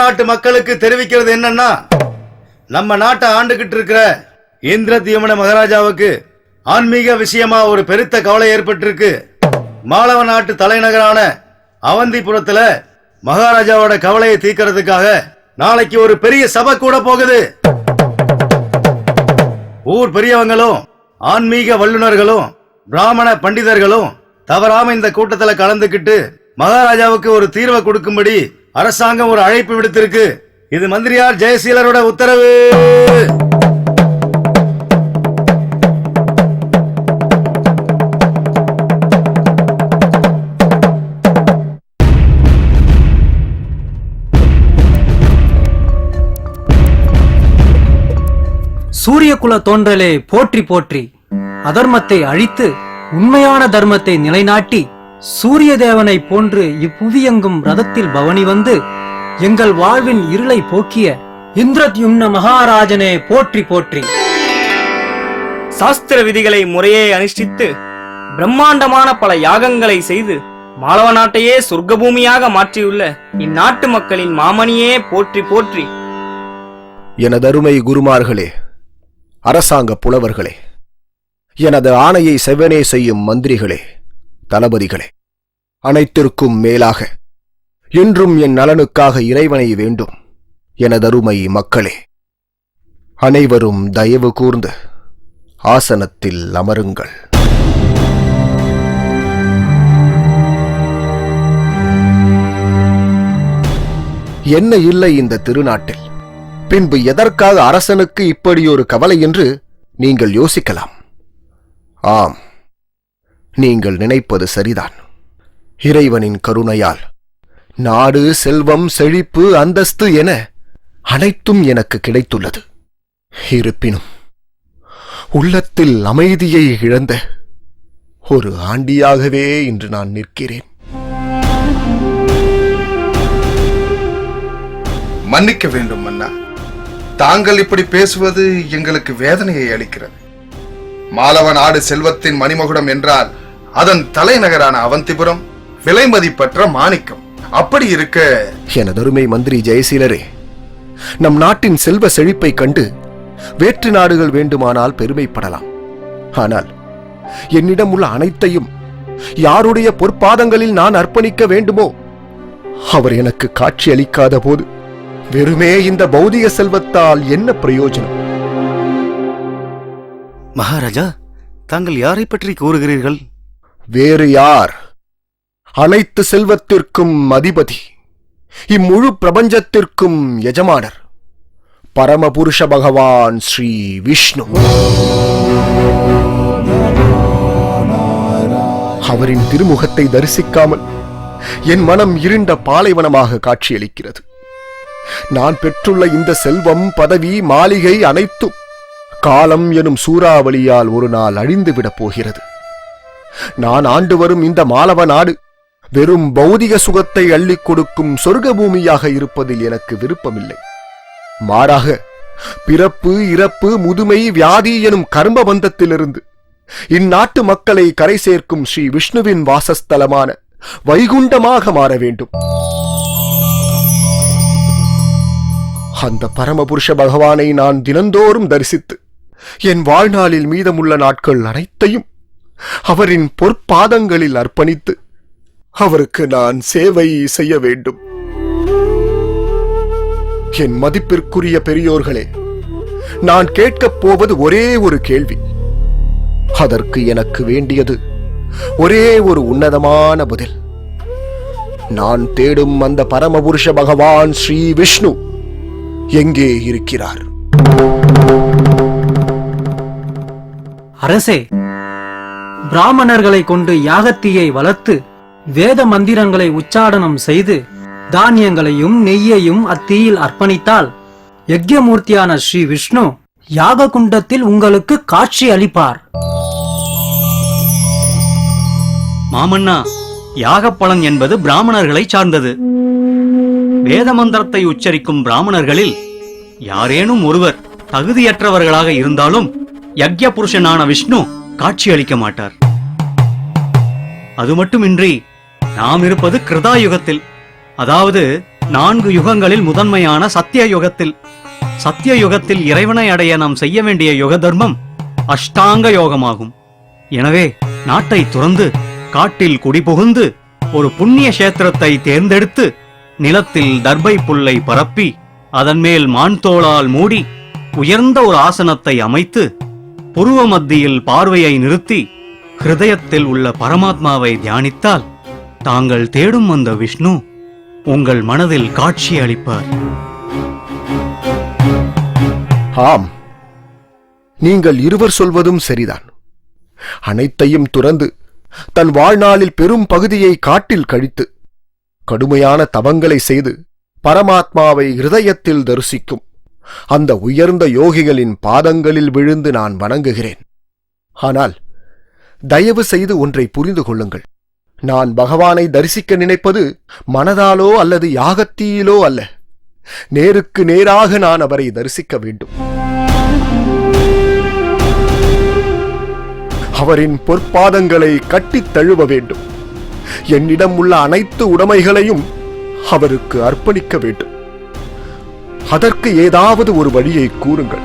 நாட்டு மக்களுக்கு தெரிவிக்கிறது என்னன்னா, நம்ம நாட்டை ஆண்டுகிட்டு இருக்கிற இந்திரத்யும்ன மகாராஜாவுக்கு ஆன்மீக விஷயமா ஒரு பெருத்த கவலை ஏற்பட்டிருக்கு. மாலவ நாட்டு தலைநகரான அவந்திபுரத்துல மகாராஜாவோட கவலையை தீர்க்கிறதுக்காக நாளைக்கு ஒரு பெரிய சபை கூட போகுது. ஊர் பெரியவங்களும் ஆன்மீக வல்லுநர்களும் பிராமண பண்டிதர்களும் தவறாம இந்த கூட்டத்துல கலந்துக்கிட்டு மகாராஜாவுக்கு ஒரு தீர்வை கொடுக்கும்படி அரசாங்கம் ஒரு அழைப்பு விடுத்திருக்கு. இது மந்திரியார் ஜெயசீலரோட உத்தரவு. சூரியகுல தோன்றலே போற்றி போற்றி. அதர்மத்தை அழித்து உண்மையான தர்மத்தை நிலைநாட்டி சூரிய தேவனை போன்று இப்புவியெங்கும் ரதத்தில் பவனி வந்து எங்கள் வாழ்வின் இருளை போக்கிய இந்திரத்யும்ன மகாராஜனே போற்றி போற்றி. சாஸ்திர விதிகளை முறையே அனுஷ்டித்து பிரம்மாண்டமான பல யாகங்களை செய்து மாலவ நாட்டையே சொர்க்கபூமியாக மாற்றியுள்ள இந்நாட்டு மக்களின் மாமணியே போற்றி போற்றி. எனதருமை குருமார்களே, அரசாங்க புலவர்களே, எனது ஆணையை செவ்வனே செய்யும் மந்திரிகளே, தளபதிகளே, அனைத்திற்கும் மேலாக என்றும் என் நலனுக்காக இறைவனை வேண்டும் எனதருமை மக்களே, அனைவரும் தயவு கூர்ந்து ஆசனத்தில் அமருங்கள். என்ன இல்லை இந்த திருநாட்டில்? பின்பு எதற்காக அரசனுக்கு இப்படி ஒரு கவலை என்று நீங்கள் யோசிக்கலாம். ஆம், நீங்கள் நினைப்பது சரிதான். இறைவனின் கருணையால் நாடு, செல்வம், செழிப்பு, அந்தஸ்து என அனைத்தும் எனக்கு கிடைத்துள்ளது. இருப்பினும் உள்ளத்தில் அமைதியை இழந்த ஒரு ஆண்டியாகவே இன்று நான் நிற்கிறேன். மன்னிக்க வேண்டும் மன்னா. தாங்கள் இப்படி பேசுவது எங்களுக்கு வேதனையை அளிக்கிறது. மாலவ நாடு செல்வத்தின் மணிமகுடம் என்றால் அதன் தலைநகரான அவந்திபுரம் விலை மதிப்பற்ற மாணிக்கம். அப்படி இருக்க எனதருமை மந்திரி ஜெயசீலரே, நம் நாட்டின் செல்வ செழிப்பை கண்டு வேற்று நாடுகள் வேண்டுமானால் பெருமைப்படலாம். ஆனால் என்னிடம் உள்ள அனைத்தையும் யாருடைய பொற்பாதங்களில் நான் அர்ப்பணிக்க வேண்டுமோ அவர் எனக்கு காட்சி அளிக்காத போது வெறுமே இந்த பௌதிக செல்வத்தால் என்ன பிரயோஜனம்? மகாராஜா, தாங்கள் யாரை பற்றி கூறுகிறீர்கள்? வேறு யார்? அனைத்து செல்வத்திற்கும் அதிபதி, இம்முழு பிரபஞ்சத்திற்கும் எஜமானர், பரமபுருஷ பகவான் ஸ்ரீ விஷ்ணு. அவரின் திருமுகத்தை தரிசிக்காமல் என் மனம் இருண்ட பாலைவனமாக காட்சியளிக்கிறது. நான் பெற்றுள்ள இந்த செல்வம், பதவி, மாளிகை அனைத்தும் காலம் எனும் சூறாவளியால் ஒரு நாள் அழிந்துவிடப் போகிறது. நான் ஆண்டு வரும் இந்த மாலவ நாடு வெறும் பௌதிக சுகத்தை அள்ளிக் கொடுக்கும் சொர்க்க பூமியாக இருப்பதில் எனக்கு விருப்பமில்லை. மாறாக பிறப்பு, இறப்பு, முதுமை, வியாதி எனும் கர்ம பந்தத்திலிருந்து இந்நாட்டு மக்களை கரை சேர்க்கும் ஸ்ரீ விஷ்ணுவின் வாசஸ்தலமான வைகுண்டமாக மாற வேண்டும். அந்த பரமபுருஷ பகவானை நான் தினந்தோறும் தரிசித்து என் வாழ்நாளில் மீதமுள்ள நாட்கள் அனைத்தையும் அவரின் பொற்பாதங்களில் அர்ப்பணித்து அவருக்கு நான் சேவை செய்ய வேண்டும். என் மதிப்பிற்குரிய பெரியோர்களே, நான் கேட்கப் போவது ஒரே ஒரு கேள்வி. அதற்கு எனக்கு வேண்டியது ஒரே ஒரு உன்னதமான பதில். நான் தேடும் அந்த பரமபுருஷ பகவான் ஸ்ரீ விஷ்ணு எங்கே இருக்கிறார்? அரசே, பிராமணர்களை கொண்டு யாகத்தீயை வளர்த்து வேத மந்திரங்களை உச்சாடனம் செய்து தானியங்களையும் நெய்யையும் அத்தீயில் அர்ப்பணித்தால் யக்ஞமூர்த்தியான ஸ்ரீ விஷ்ணு யாக குண்டத்தில் உங்களுக்கு காட்சி அளிப்பார். மாமன்னா, யாகப்பலன் என்பது பிராமணர்களை சார்ந்தது. வேத மந்திரத்தை உச்சரிக்கும் பிராமணர்களில் யாரேனும் ஒருவர் தகுதியற்றவர்களாக இருந்தாலும் யக்ஞ புருஷனான விஷ்ணு காட்சியளிக்க மாட்டார். அது மட்டுமின்றி நாம் இருப்பது கிருதாயுகத்தில், அதாவது 4 யுகங்களில் முதன்மையான சத்திய யுகத்தில். சத்திய யுகத்தில் இறைவனை அடைய நாம் செய்ய வேண்டிய யுக தர்மம் அஷ்டாங்க யோகமாகும். எனவே நாட்டை துறந்து காட்டில் குடிபுகுந்து ஒரு புண்ணிய கஷேத்திரத்தை தேர்ந்தெடுத்து நிலத்தில் தர்பை புல்லை பரப்பி அதன் மேல் மான் தோளால் மூடி உயர்ந்த ஒரு ஆசனத்தை அமைத்து புருவ மத்தியில் பார்வையை நிறுத்தி ஹிருதயத்தில் உள்ள பரமாத்மாவை தியானித்தால் தாங்கள் தேடும் அந்த விஷ்ணு உங்கள் மனதில் காட்சி அளிப்பார். ஆம், நீங்கள் இருவர் சொல்வதும் சரிதான். அனைத்தையும் துறந்து தன் வாழ்நாளில் பெரும் பகுதியை காட்டில் கழித்து கடுமையான தவங்களை செய்து பரமாத்மாவை ஹிருதயத்தில் தரிசிக்கும் அந்த உயர்ந்த யோகிகளின் பாதங்களில் விழுந்து நான் வணங்குகிறேன். ஆனால் தயவு செய்து ஒன்றை புரிந்து கொள்ளுங்கள். நான் பகவானை தரிசிக்க நினைப்பது மனதாலோ அல்லது யாகத்தீயிலோ அல்ல. நேருக்கு நேராக நான் அவரை தரிசிக்க வேண்டும். அவரின் பொற்பாதங்களை கட்டித் தழுவ வேண்டும். என்னிடம் உள்ள அனைத்து உடைமைகளையும் அவருக்கு அர்ப்பணிக்க வேண்டும். அதற்கு ஏதாவது ஒரு வழியை கூறுங்கள்.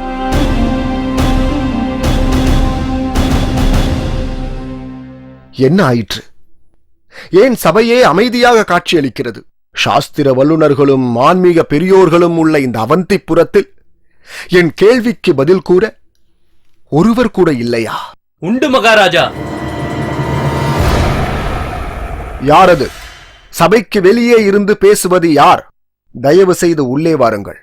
என்ன ஆயிற்று? ஏன் சபையே அமைதியாக காட்சியளிக்கிறது? சாஸ்திர வல்லுநர்களும் ஆன்மீக பெரியோர்களும் உள்ள இந்த அவந்திப்புரத்தில் என் கேள்விக்கு பதில் கூற ஒருவர் கூட இல்லையா? உண்டு மகாராஜா. யாரது? சபைக்கு வெளியே இருந்து பேசுவது யார்? தயவு செய்து உள்ளே வாருங்கள்.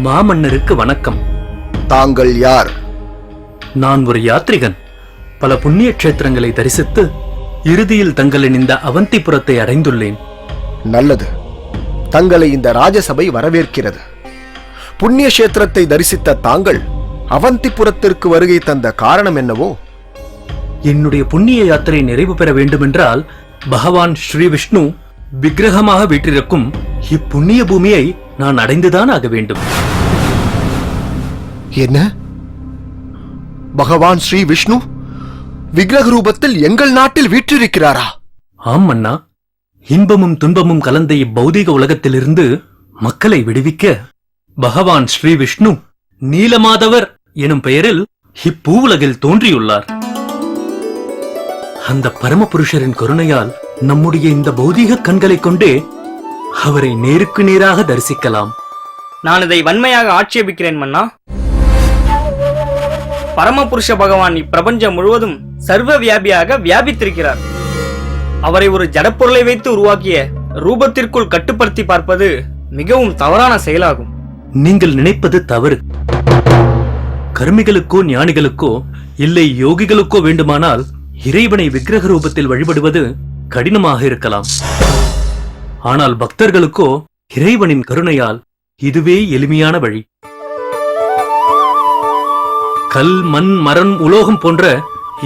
மாமன்னருக்கு வணக்கம். தாங்கள் யார்? நான் ஒரு யாத்ரிகன். பல புண்ணிய கஷேத்திரங்களை தரிசித்து இறுதியில் தங்களின் இந்த அவந்திபுரத்தை அடைந்துள்ளேன். நல்லது. தங்களை இந்த ராஜசபை வரவேற்கிறது. புண்ணிய கஷேத்திரத்தை தரிசித்த தாங்கள் அவந்திபுரத்திற்கு வருகை தந்த காரணம் என்னவோ? என்னுடைய புண்ணிய யாத்திரை நிறைவு பெற வேண்டுமென்றால் பகவான் ஸ்ரீ விஷ்ணு விக்கிரகமாக வீற்றிருக்கும் இப்புண்ணிய பூமியை நான் அடைந்துதான் ஆக வேண்டும். என்ன? பகவான் ஸ்ரீ விஷ்ணு விக்கிரக ரூபத்தில் எங்கள் நாட்டில் வீற்றிருக்கிறாரா? ஆம் அண்ணா. இன்பமும் துன்பமும் கலந்த இப்பௌதீக உலகத்திலிருந்து மக்களை விடுவிக்க பகவான் ஸ்ரீ விஷ்ணு நீலமாதவர் எனும் பெயரில் இப்பூவுலகில் தோன்றியுள்ளார். அந்த பரமபுருஷரின் கருணையால் நம்முடைய இந்த பௌதீக கண்களைக் கொண்டே அவரை நேருக்கு நேராக தரிசிக்கலாம். நான் இதை வன்மையாக ஆட்சேபிக்கிறேன் மன்னா. பரமபுருஷ பகவான் இப்பிரபஞ்சம் முழுவதும் சர்வ வியாபியாக வியாபித்திருக்கிறார். அவரை ஒரு ஜடப்பொருளை வைத்து உருவாக்கிய ரூபத்திற்குள் கட்டுப்படுத்தி பார்ப்பது மிகவும் தவறான செயலாகும். நீங்கள் நினைப்பது தவறு. கர்மிகளுக்கோ ஞானிகளுக்கோ இல்லை யோகிகளுக்கோ வேண்டுமானால் இறைவனை விக்கிரக ரூபத்தில் வழிபடுவது கடினமாக இருக்கலாம். ஆனால் பக்தர்களுக்கோ இறைவனின் கருணையால் இதுவே எளிமையான வழி. கல், மண், மரம், உலோகம் போன்ற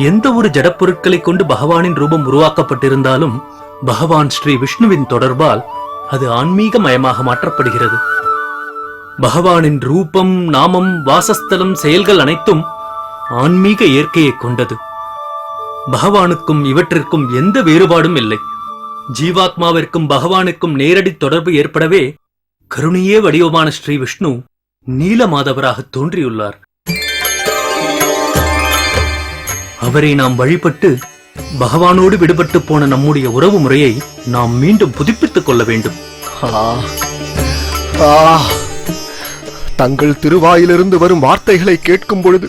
எந்த ஒரு ஜடப்பொருட்களை கொண்டு பகவானின் ரூபம் உருவாக்கப்பட்டிருந்தாலும் பகவான் ஸ்ரீ விஷ்ணுவின் தொடர்பால் அது ஆன்மீக மயமாக மாற்றப்படுகிறது. பகவானின் ரூபம், நாமம், வாசஸ்தலம், செயல்கள் அனைத்தும் ஆன்மீக இயற்கையை கொண்டது. பகவானுக்கும் இவற்றிற்கும் எந்த வேறுபாடும் இல்லை. ஜீவாத்மாவிற்கும் பகவானுக்கும் நேரடி தொடர்பு ஏற்படவே கருணையே வடிவமான ஸ்ரீ விஷ்ணு நீலமாதவராக தோன்றியுள்ளார். அவரை நாம் வழிபட்டு பகவானோடு விடுபட்டு போன நம்முடைய உறவு முறையை நாம் மீண்டும் புதுப்பித்துக் கொள்ள வேண்டும். தங்கள் திருவாயிலிருந்து வரும் வார்த்தைகளை கேட்கும் பொழுது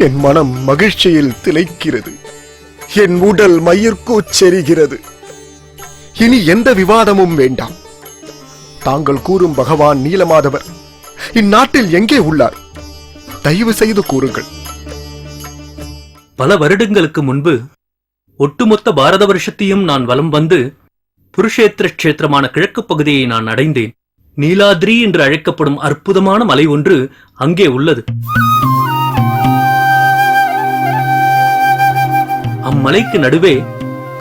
என் மனம் மகிழ்ச்சியில் திளைக்கிறது. என் உடல் மயிர்கூச்செரிகிறது. இனி எந்த விவாதமும் வேண்டாம். தாங்கள் கூறும் பகவான் நீலமாதவர் இந்நாட்டில் எங்கே உள்ளார்? தயவு செய்து கூறுங்கள். பல வருடங்களுக்கு முன்பு ஒட்டுமொத்த பாரத வருஷத்தையும் நான் வலம் வந்து குருஷேத்திர கஷேத்திரமான கிழக்கு பகுதியை நான் அடைந்தேன். நீலாத்ரி என்று அழைக்கப்படும் அற்புதமான மலை ஒன்று அங்கே உள்ளது. அம்மலைக்கு நடுவே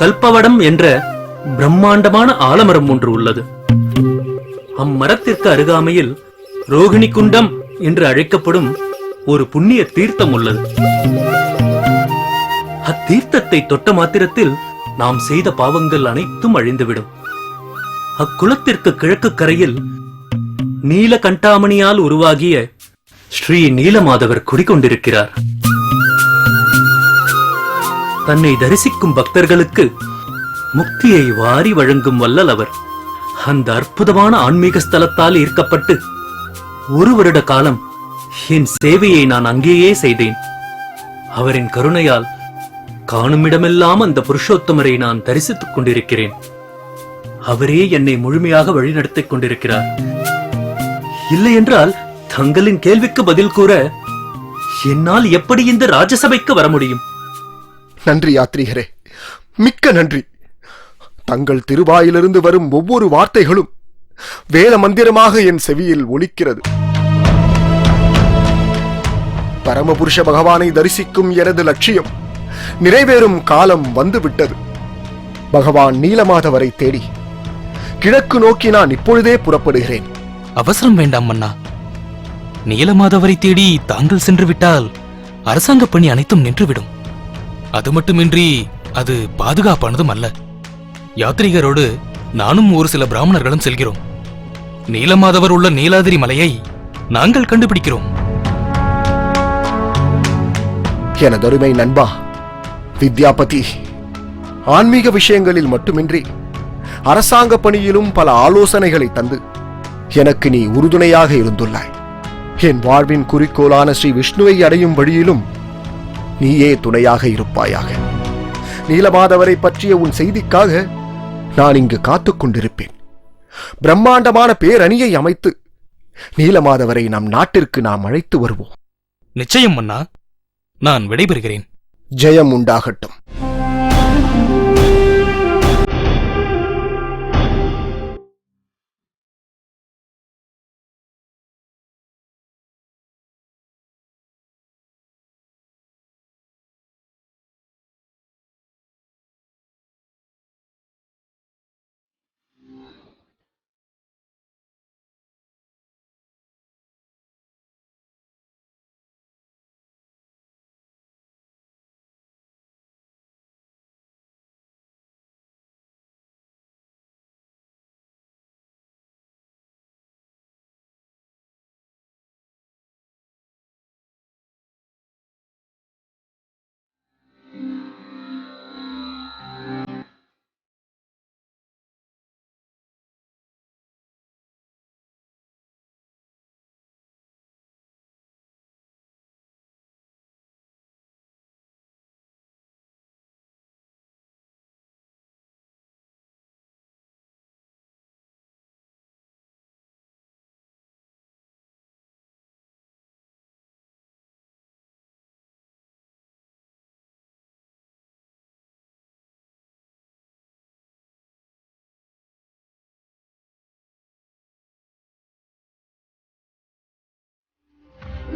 கல்பவடம் என்ற பிரம்மாண்டமான ஆலமரம் ஒன்று உள்ளது. அம்மரத்திற்கு அருகாமையில் ரோகிணி குண்டம் என்று அழைக்கப்படும் ஒரு புண்ணிய தீர்த்தம் உள்ளது. தீர்த்தத்தை தொட்ட மாத்திரத்தில் நாம் செய்த பாவங்கள் அனைத்தும் அழிந்துவிடும். அக்குளத்திற்கு கிழக்கு கரையில் நீலகண்டாமணியால் உருவாகிய ஸ்ரீ நீலமாதவர் குடிகொண்டிருக்கிறார். தன்னை தரிசிக்கும் பக்தர்களுக்கு முக்தியை வாரி வழங்கும் வல்லல் அவர். அந்த அற்புதமான ஆன்மீக ஸ்தலத்தால் ஈர்க்கப்பட்டு 1 வருட காலம் என் சேவையை நான் அங்கேயே செய்தேன். அவரின் கருணையால் காணுமிடமெல்லாம் அந்த புருஷோத்தமரை நான் தரிசித்துக் கொண்டிருக்கிறேன். அவரே என்னை முழுமையாக வழிநடத்திக் கொண்டிருக்கிறார். இல்லையென்றால் தங்களின் கேள்விக்கு பதில் கூற என்னால் எப்படி இந்த ராஜசபைக்கு வர முடியும்? நன்றி யாத்ரீகரே, மிக்க நன்றி. தங்கள் திருவாயிலிருந்து வரும் ஒவ்வொரு வார்த்தைகளும் வேத மந்திரமாக என் செவியில் ஒலிக்கிறது. பரமபுருஷ பகவானை தரிசிக்கும் எனது லட்சியம் நிறைவேறும் காலம் வந்துவிட்டது. பகவான் நீலமாதவரை தேடி கிழக்கு நோக்கி நான் இப்பொழுதே புறப்படுகிறேன். அவசரம் வேண்டாம் மன்னா. நீலமாதவரை தேடி தாங்கள் சென்று விட்டால் அரசாங்க பணி அனைத்தும் நின்றுவிடும். அது மட்டுமின்றி அது பாதுகாப்பானதும் அல்ல. யாத்ரீகரோடு நானும் ஒரு சில பிராமணர்களும் செல்கிறோம். நீலமாதவர் உள்ள நீலாதிரி மலையை நாங்கள் கண்டுபிடிக்கிறோம். எனதருமை நண்பா வித்யாபதி, ஆன்மீக விஷயங்களில் மட்டுமின்றி அரசாங்க பணியிலும் பல ஆலோசனைகளை தந்து எனக்கு நீ உறுதுணையாக இருந்துள்ளாய். என் வாழ்வின் குறிக்கோளான ஸ்ரீ விஷ்ணுவை அடையும் வழியிலும் நீயே துணையாக இருப்பாயாக. நீலமாதவரை பற்றிய உன் செய்திக்காக நான் இங்கு காத்துக் கொண்டிருப்பேன். பிரம்மாண்டமான பேரணியை அமைத்து நீலமாதவரை நம் நாட்டிற்கு நாம் அழைத்து வருவோம். நிச்சயம் மன்னா. நான் விடைபெறுகிறேன். ஜெயம் உண்டாகட்டும்.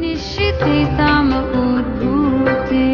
निश्चिताम उद्भूते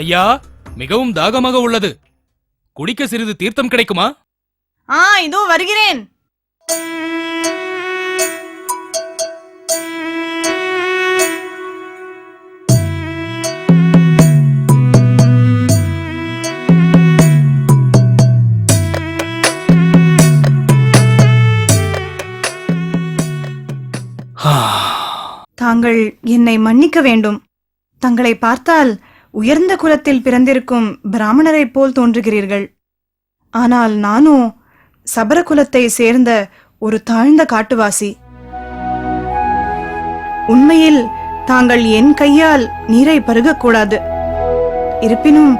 ஐயா, மிகவும் தாகமாக உள்ளது. குடிக்க சிறிது தீர்த்தம் கிடைக்குமா? இதோ வருகிறேன். தாங்கள் என்னை மன்னிக்க வேண்டும். தங்களை பார்த்தால் உயர்ந்த குலத்தில் பிறந்திருக்கும் பிராமணரைப் போல் தோன்றுகிறீர்கள். ஆனால் நானோ சபர குலத்தை சேர்ந்த ஒரு தாழ்ந்த காட்டுவாசி. உண்மையில் தாங்கள் என் கையால் நீரை பருகக்கூடாது. இருப்பினும்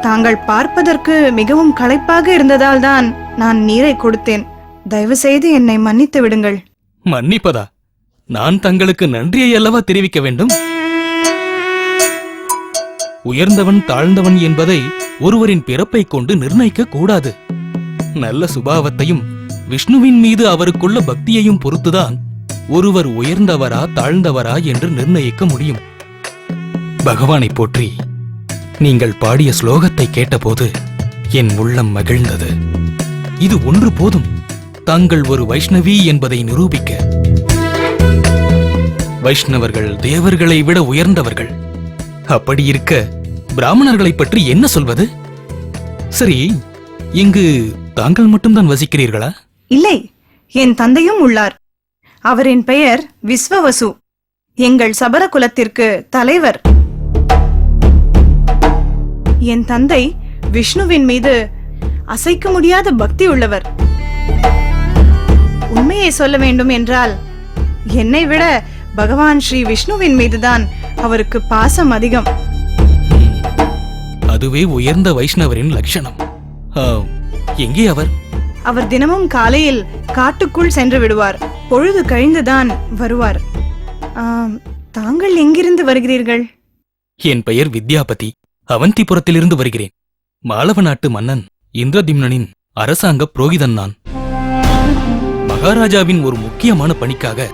தாங்கள் பார்ப்பதற்கு மிகவும் களைப்பாக இருந்ததால் தான் நான் நீரை கொடுத்தேன். தயவு செய்து என்னை மன்னித்து விடுங்கள். மன்னிப்பதா? நான் தங்களுக்கு நன்றியை அல்லவா தெரிவிக்க வேண்டும்? உயர்ந்தவன் தாழ்ந்தவன் என்பதை ஒருவரின் பிறப்பை கொண்டு நிர்ணயிக்க கூடாது. நல்ல சுபாவத்தையும் விஷ்ணுவின் மீது அவருக்குள்ள பக்தியையும் பொறுத்துதான் ஒருவர் உயர்ந்தவரா தாழ்ந்தவரா என்று நிர்ணயிக்க முடியும். பகவானை போற்றி நீங்கள் பாடிய ஸ்லோகத்தை கேட்டபோது என் உள்ளம் மகிழ்ந்தது. இது ஒன்று போதும் தாங்கள் ஒரு வைஷ்ணவி என்பதை நிரூபிக்க. வைஷ்ணவர்கள் தேவர்களை விட உயர்ந்தவர்கள். அப்படி இருக்க பிராமணர்களைப் பற்றி என்ன சொல்வது? சரி, இங்கு தாங்கள் மட்டும்தான் வசிக்கிறீர்களா? இல்லை, என் தந்தையும் உள்ளார். அவரின் பெயர் விஸ்வவசு. எங்கள் சபர குலத்திற்கு தலைவர். என் தந்தை விஷ்ணுவின் மீது அசைக்க முடியாத பக்தி உள்ளவர். உண்மையை சொல்ல வேண்டும் என்றால் என்னை விட பகவான் ஸ்ரீ விஷ்ணுவின் மீதுதான் அவருக்கு பாசம் அதிகம். அதுவே உயர்ந்த வைஷ்ணவரின் லட்சணம். எங்கே அவர்? அவர் தினமும் காலையில் காட்டுக்குள் சென்று விடுவார். பொழுது கழிந்துதான் வருவார். தாங்கள் எங்கிருந்து வருகிறீர்கள்? என் பெயர் வித்யாபதி. அவந்திபுரத்திலிருந்து வருகிறேன். மாலவ நாட்டு மன்னன் இந்திரதிம்னனின் அரசாங்க புரோகிதன் நான். மகாராஜாவின் ஒரு முக்கியமான பணிக்காக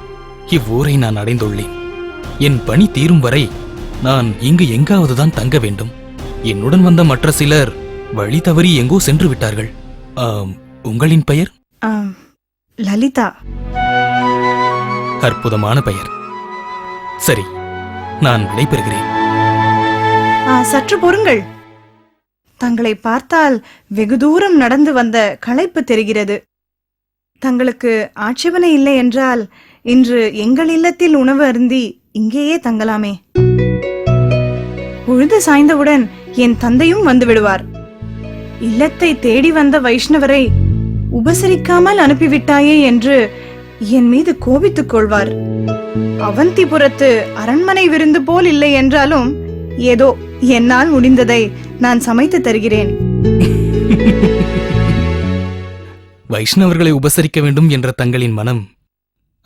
இவ்வூரை நான் அடைந்துள்ளேன். என் பணி தீரும் வரை நான் இங்கு எங்காவதுதான் தங்க வேண்டும். என்னுடன் வந்த மற்ற சிலர் வழி தவறி எங்கோ சென்று விட்டார்கள். உங்களின் பெயர்? லலிதா. அற்புதமான பெயர். சரி, நான் விடைபெறுகிறேன். சற்று பொறுங்கள். தங்களை பார்த்தால் வெகு தூரம் நடந்து வந்த களைப்பு தெரிகிறது. தங்களுக்கு ஆட்சேபனை இல்லை என்றால் இன்று எங்கள் இல்லத்தில் உணவு அருந்தி இங்கேயே தங்கலாமே. பொழுது சாய்ந்தவுடன் என் தந்தையும் வந்து விடுவார். இல்லத்தை தேடி வந்த வைஷ்ணவரை உபசரிக்காமல் அனுப்பிவிட்டாயே என்று என் மீது கோபித்துக் கொள்வார். அவந்திபுரத்து அரண்மனை விருந்து போல் இல்லை என்றாலும் ஏதோ என்னால் முடிந்ததை நான் சமைத்து தருகிறேன். வைஷ்ணவர்களை உபசரிக்க வேண்டும் என்ற தங்களின் மனம்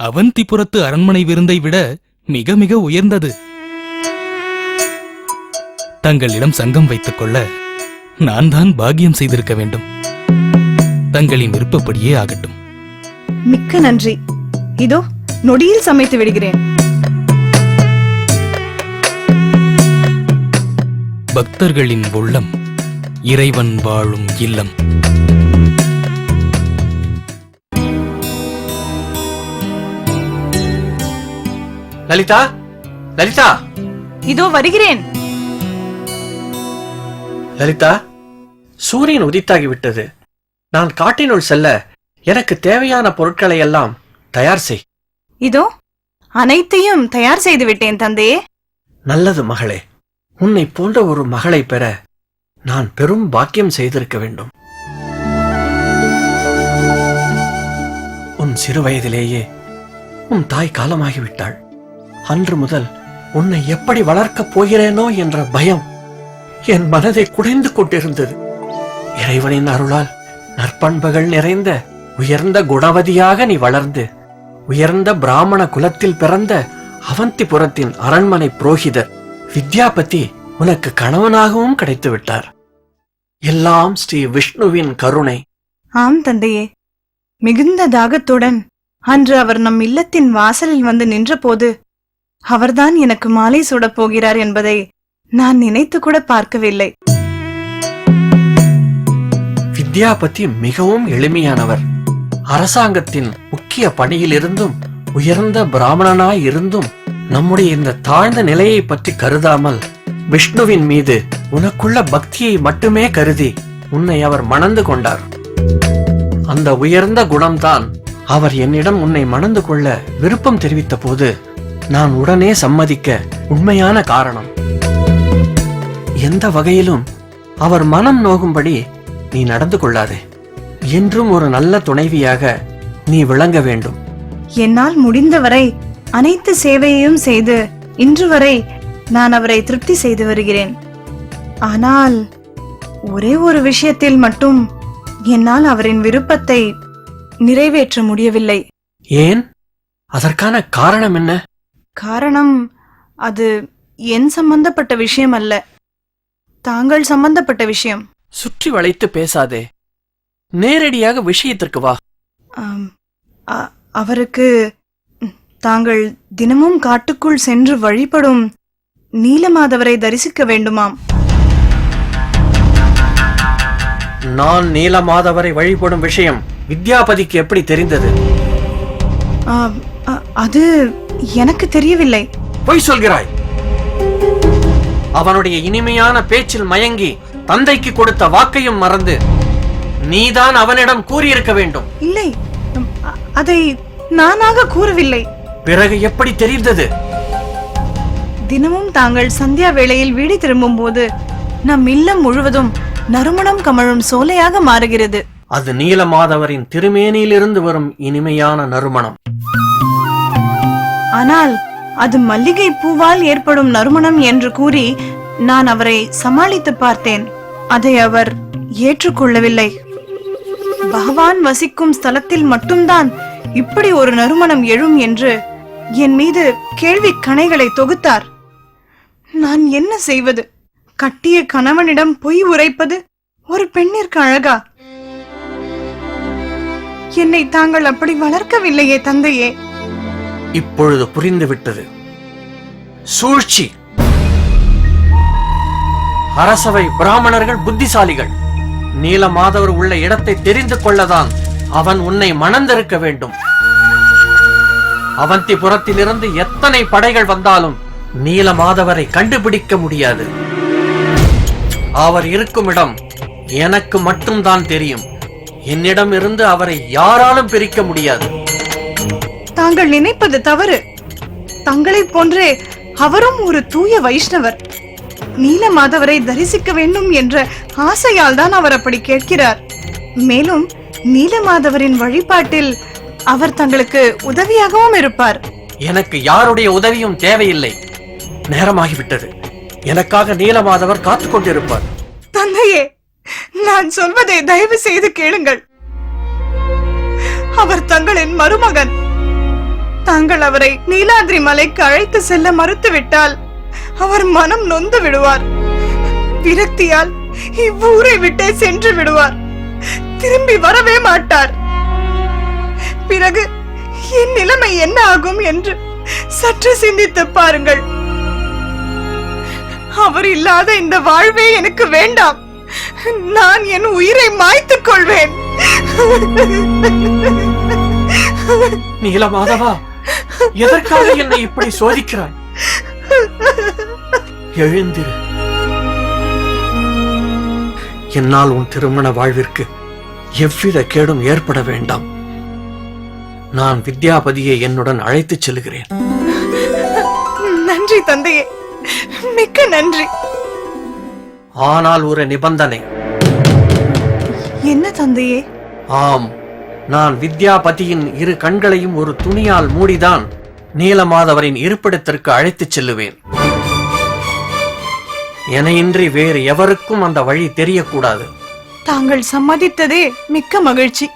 அவந்திபுரத்து அரண்மனை விருந்தை விட மிக மிக உயர்ந்தது. தங்களிடம் சங்கம் வைத்துக் கொள்ள நான் தான் பாக்கியம் செய்திருக்க வேண்டும். தங்களின் விருப்பப்படியே ஆகட்டும். மிக்க நன்றி. இதோ நொடியில் சமைத்து விடுகிறேன். பக்தர்களின் உள்ளம் இறைவன் வாழும் இல்லம். லலிதா, லலிதா, இதோ வருகிறேன். லலிதா, சூரியன் உதித்தாகிவிட்டது. நான் காட்டினுள் செல்ல எனக்கு தேவையான பொருட்களை எல்லாம் தயார் செய். இதோ அனைத்தையும் தயார் செய்து விட்டேன் தந்தையே. நல்லது மகளே. உன்னை போன்ற ஒரு மகளை பெற நான் பெரும் பாக்கியம் செய்திருக்க வேண்டும். உன் சிறு வயதிலேயே உன் தாய் காலமாகிவிட்டாள். அன்று முதல் உன்னை எப்படி வளர்க்கப் போகிறேனோ என்ற பயம் என் மனதை குடைந்து கொண்டிருந்தது. இறைவனின் அருளால் நற்பண்புகள் நிறைந்த உயர்ந்த குணவதியாக நீ வளர்ந்து உயர்ந்த பிராமண குலத்தில் பிறந்த அவந்திபுரத்தின் அரண்மனை புரோகிதர் வித்யாபதி உனக்கு கணவனாகவும் கிடைத்து விட்டார். எல்லாம் ஸ்ரீ விஷ்ணுவின் கருணை. ஆம் தந்தையே. மிகுந்த தாகத்துடன் அன்று அவர் நம் இல்லத்தின் வாசலில் வந்து நின்றபோது அவர்தான் எனக்கு மாலை சூடப் போகிறார் என்பதை நான் நினைத்து கூட பார்க்கவில்லை. வித்யாபதி மிகவும் எளிமையானவர். அரசாங்கத்தின் முக்கிய பணியிலிருந்தும் உயர்ந்த பிராமணனாய் இருந்தும் நம்முடைய இந்த தாழ்ந்த நிலையை பற்றி கருதாமல் விஷ்ணுவின் மீது உனக்குள்ள பக்தியை மட்டுமே கருதி உன்னை அவர் மணந்து கொண்டார். அந்த உயர்ந்த குணம்தான் அவர் என்னிடம் உன்னை மணந்து கொள்ள விருப்பம் தெரிவித்த போது நான் உடனே சம்மதிக்க உண்மையான காரணம். எந்த வகையிலும் அவர் மனம் நோகும்படி நீ நடந்து கொள்ளாதே. என்றும் ஒரு நல்ல துணைவியாக நீ விளங்க வேண்டும். என்னால் முடிந்தவரை அனைத்து சேவையையும் செய்து இன்று வரை நான் அவரை திருப்தி செய்து வருகிறேன். ஆனால் ஒரே ஒரு விஷயத்தில் மட்டும் என்னால் அவரின் விருப்பத்தை நிறைவேற்ற முடியவில்லை. ஏன்? அதற்கான காரணம் என்ன? காரணம் அது என் சம்பந்தப்பட்ட விஷயம் அல்ல, தாங்கள் சம்பந்தப்பட்ட விஷயம். சுற்றி வளைத்து பேசாதே, நேரடியாக விஷயத்திற்கு வா. ஆம், அவருக்கு தாங்கள் தினமும் காட்டுக்குள் சென்று வழிபடும் நீலமாதவரை தரிசிக்க வேண்டுமாம். நான் நீலமாதவரை வழிபடும் விஷயம் வித்யாபதிக்கு எப்படி தெரிந்தது? அது எனக்கு தெரியவில்லை. பொய் சொல்கிறாய். அவனுடைய இனிமையான பேச்சில் மயங்கி தந்தைக்கு கொடுத்த வாக்கையும் மறந்து நீதான் அவனிடம் கூறியிருக்க வேண்டும். இல்லை, அதை நானாக கூறவில்லை. பிறகு எப்படி தெரிந்தது? தினமும் தாங்கள் சந்தியா வேளையில் வீடு திரும்பும் போது நம் இல்லம் முழுவதும் நறுமணம் கமழும் சோலையாக மாறுகிறது. அது நீலமாதவரின் திருமேனியிலிருந்து வரும் இனிமையான நறுமணம். ஆனால் அது மல்லிகை பூவால் ஏற்படும் நறுமணம் என்று கூறி நான் அவரை சமாளித்து பார்த்தேன். அதை அவர் ஏற்றுக்கொள்ளவில்லை. பகவான் வசிக்கும் ஸ்தலத்தில் மட்டும்தான் இப்படி ஒரு நறுமணம் எழும் என்று என் மீது கேள்வி கணைகளை தொகுத்தார். நான் என்ன செய்வது? கட்டிய கணவனிடம் பொய் உரைப்பது ஒரு பெண்ணிற்கு அழகா? என்னை தாங்கள் அப்படி வளர்க்கவில்லையே தந்தையே. இப்பொழுது புரிந்துவிட்டது. சூழ்ச்சி. அரசவை பிராமணர்கள் புத்திசாலிகள். நீலமாதவர் உள்ள இடத்தை தெரிந்து கொள்ளதான் அவன் உன்னை மணந்திருக்க வேண்டும். அவந்திபுரத்திலிருந்து எத்தனை படைகள் வந்தாலும் நீலமாதவரை கண்டுபிடிக்க முடியாது. அவர் இருக்கும் இடம் எனக்கு மட்டும்தான் தெரியும். என்னிடம் இருந்து அவரை யாராலும் பிரிக்க முடியாது. தாங்கள் நினைப்பது தவறு. தங்களைப் போன்றே அவரும் ஒரு தூய வைஷ்ணவர். நீலமாதவரை தரிசிக்க வேண்டும் என்ற ஆசையால் தான் அவர் அப்படி கேட்கிறார். மேலும் நீலமாதவரின் வழிபாட்டில் அவர் தங்களுக்கு உதவியாகவும் இருப்பார். எனக்கு யாருடைய உதவியும் தேவையில்லை. நேரமாகிவிட்டது. எனக்காக நீலமாதவர் காத்துக் கொண்டிருப்பார். தந்தையே, நான் சொல்வதை தயவு செய்து கேளுங்கள். அவர் தங்களின் மருமகன். தாங்கள் அவரை நீலாத்ரி மலைக்கு அழைத்து செல்ல மறுத்துவிட்டால் அவர் மனம் நொந்து விடுவார். விரக்தியால் இவ்வூரை விட்டே சென்று விடுவார். திரும்பி வரவே மாட்டார். பிறகு என் நிலைமை என்ன ஆகும் என்று சற்று சிந்தித்து பாருங்கள். அவர் இல்லாத இந்த வாழ்வே எனக்கு வேண்டாம். நான் என் உயிரை மாய்த்துக் கொள்வேன். நீலமாதவா, எதற்காக என்னை இப்படி சோதிக்கிறாய்? எழுந்திரு. என்னால் உன் திருமண வாழ்விற்கு எவ்வித கேடும் ஏற்பட வேண்டாம். நான் வித்யாபதியை என்னுடன் அழைத்துச் செல்கிறேன். நன்றி தந்தையே, மிக்க நன்றி. ஆனால் ஒரு நிபந்தனை. என்ன தந்தையே? ஆம், நான் வித்யாபதியின் இரு கண்களையும் ஒரு துணியால் மூடிதான் நீலமாதவரின் இருப்பிடத்திற்கு அழைத்துச் செல்லுவேன். எனையின்றி வேறு எவருக்கும் அந்த வழி தெரியக்கூடாது. தாங்கள் சம்மதித்ததே மிக்க மகிழ்ச்சி.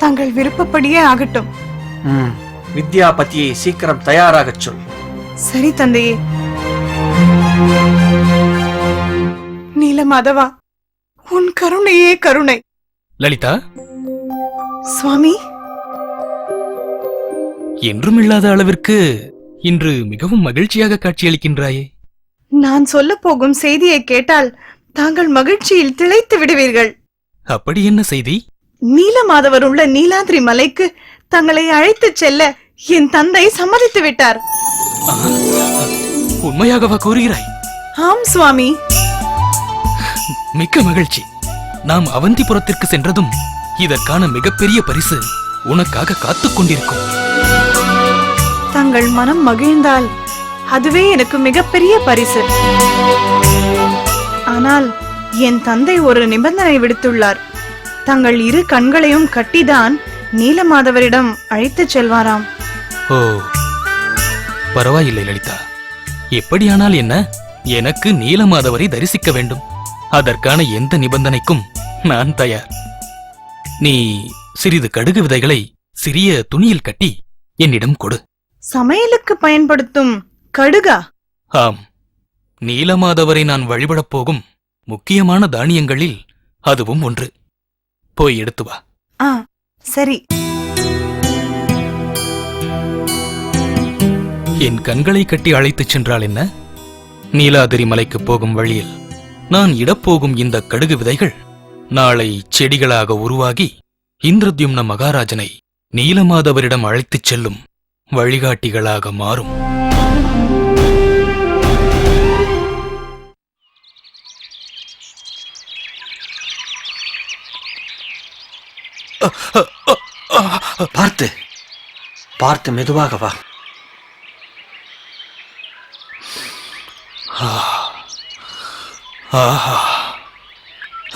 தாங்கள் விருப்பப்படியே ஆகட்டும். வித்யாபதியை சீக்கிரம் தயாராகச் சொல். சரி தந்தையே. நீலமாதவா, உன் கருணையே கருணை. லலிதா, சுவாமி, என்றும் இல்லாத அளவிற்கு இன்று மிகவும் மகிழ்ச்சியாக காட்சியளிக்கின்றாயே. நான் சொல்ல போகும் செய்தியை கேட்டால் தாங்கள் மகிழ்ச்சியில் திளைத்து விடுவீர்கள். அப்படி என்ன செய்தி? நீலமாதவர் உள்ள நீலாத்ரி மலைக்கு தங்களை அழைத்துச் செல்ல என் தந்தை சம்மதித்து விட்டார். உண்மையாகவா கூறுகிறாய்? ஆம் சுவாமி. மிக்க மகிழ்ச்சி. நாம் அவந்திபுரத்திற்கு சென்றதும் இதற்கான மிகப்பெரிய பரிசு உனக்காக காத்துக் கொண்டிருக்கும். தங்கள் மனம் மகிழ்ந்தால் அதுவே எனக்கு மிகப்பெரிய பரிசு. ஆனால் என் தந்தை ஒரு நிபந்தனை விடுத்துள்ளார். தங்கள் இரு கண்களையும் கட்டிதான் நீலமாதவரிடம் அழைத்துச் செல்வாராம். ஓ, பரவாயில்லை லலிதா. எப்படியானால் என்ன, எனக்கு நீலமாதவரை தரிசிக்க வேண்டும். அதற்கான எந்த நிபந்தனைக்கும் நான் தயார். நீ சிறிது கடுகு விதைகளை சிறிய துணியில் கட்டி என்னிடம் கொடு. சமையலுக்கு பயன்படுத்தும் கடுகா? ஆம், நீலமாதவரை நான் வழிபடப் போகும் முக்கியமான தானியங்களில் அதுவும் ஒன்று. போய் எடுத்து வா. ஆ, சரி. என் கண்களை கட்டி அழைத்துச் சென்றால் என்ன? நீலாதிரி மலைக்கு போகும் வழியில் நான் இடப்போகும் இந்த கடுகு விதைகள் நாளை செடிகளாக உருவாகி இந்திரத்யும்ன மகாராஜனை நீலமாதவரிடம் அழைத்துச் செல்லும் வழிகாட்டிகளாக மாறும். பார்த்து பார்த்து மெதுவாக வா. ஆஹா,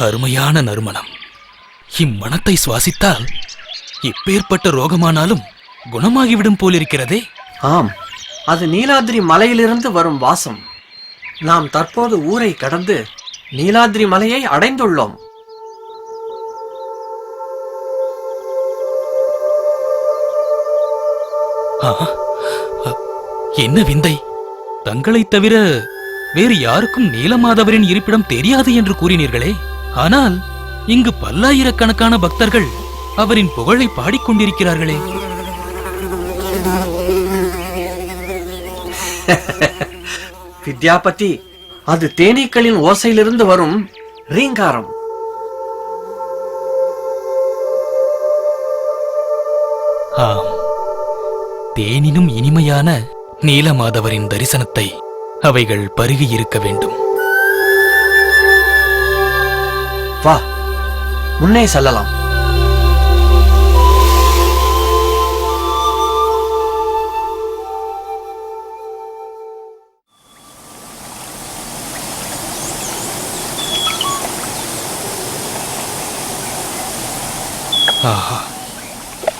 அருமையான நறுமணம். இம்மணத்தை சுவாசித்தால் இப்பேற்பட்ட ரோகமானாலும் குணமாகிவிடும் போலிருக்கிறதே. ஆம், அது நீலாద్రి மலையிலிருந்து வரும் வாசம். நாம் தற்போது ஊரை கடந்து நீலாద్రి மலையை அடைந்துள்ளோம். என்ன விந்தை! தங்களைத் தவிர வேறு யாருக்கும் நீலமாதவரின் இருப்பிடம் தெரியாது என்று கூறினீர்களே. ஆனால் இங்கு பல்லாயிரக்கணக்கான பக்தர்கள் அவரின் புகழை பாடிக்கொண்டிருக்கிறார்களே. வித்யாபதி, அது தேனீக்களின் ஓசையிலிருந்து வரும் ரீங்காரம். ஆம், தேனினும் இனிமையான நீலமாதவரின் தரிசனத்தை அவைகள் பருகியிருக்க வேண்டும். வா, முன்னே செல்லலாம். ஆஹா,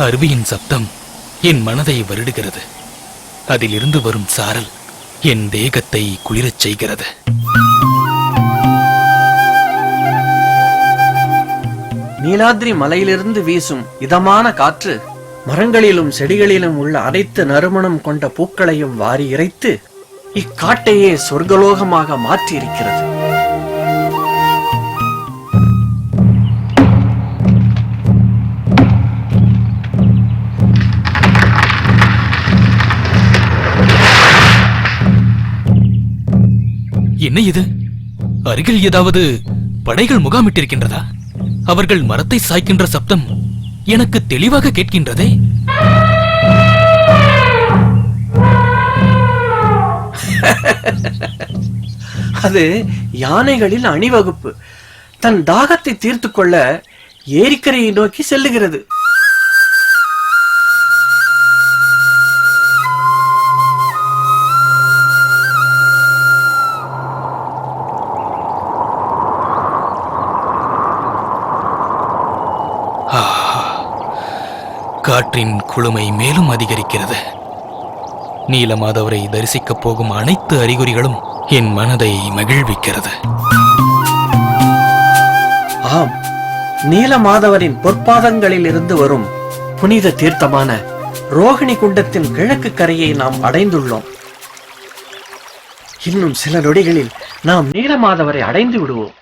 அருவியின் சப்தம் என் மனதை வருடுகிறது. அதிலிருந்து வரும் சாரல் என் தேகத்தை குளிரச் செய்கிறது. நீலாద్రి மலையிலிருந்து வீசும் இதமான காற்று மரங்களிலும் செடிகளிலும் உள்ள அனைத்து நறுமணம் கொண்ட பூக்களையும் வாரி இறைத்து இக்காட்டையே சொர்க்கலோகமாக மாற்றி இருக்கிறது. என்ன இது? அருகில் ஏதாவது படைகள் முகாமிட்டிருக்கின்றதா? அவர்கள் மரத்தை சாய்க்கின்ற சப்தம் எனக்கு தெளிவாக கேட்கின்றதே. அது யானைகளின் அணிவகுப்பு தன் தாகத்தை தீர்த்து கொள்ள ஏரிக்கரையை நோக்கி செல்லுகிறது. காற்றின் குளுமை மேலும் அதிகரிக்கிறது. நீலமாதவரை தரிசிக்கப் போகும் அனைத்து அறிகுறிகளும் என் மனதை மகிழ்விக்கிறது. ஆம், நீலமாதவரின் பொற்பாதங்களில் இருந்து வரும் புனித தீர்த்தமான ரோகிணி குண்டத்தின் கிழக்கு கரையை நாம் அடைந்துள்ளோம். இன்னும் சில நொடிகளில் நாம் நீலமாதவரை அடைந்து விடுவோம்.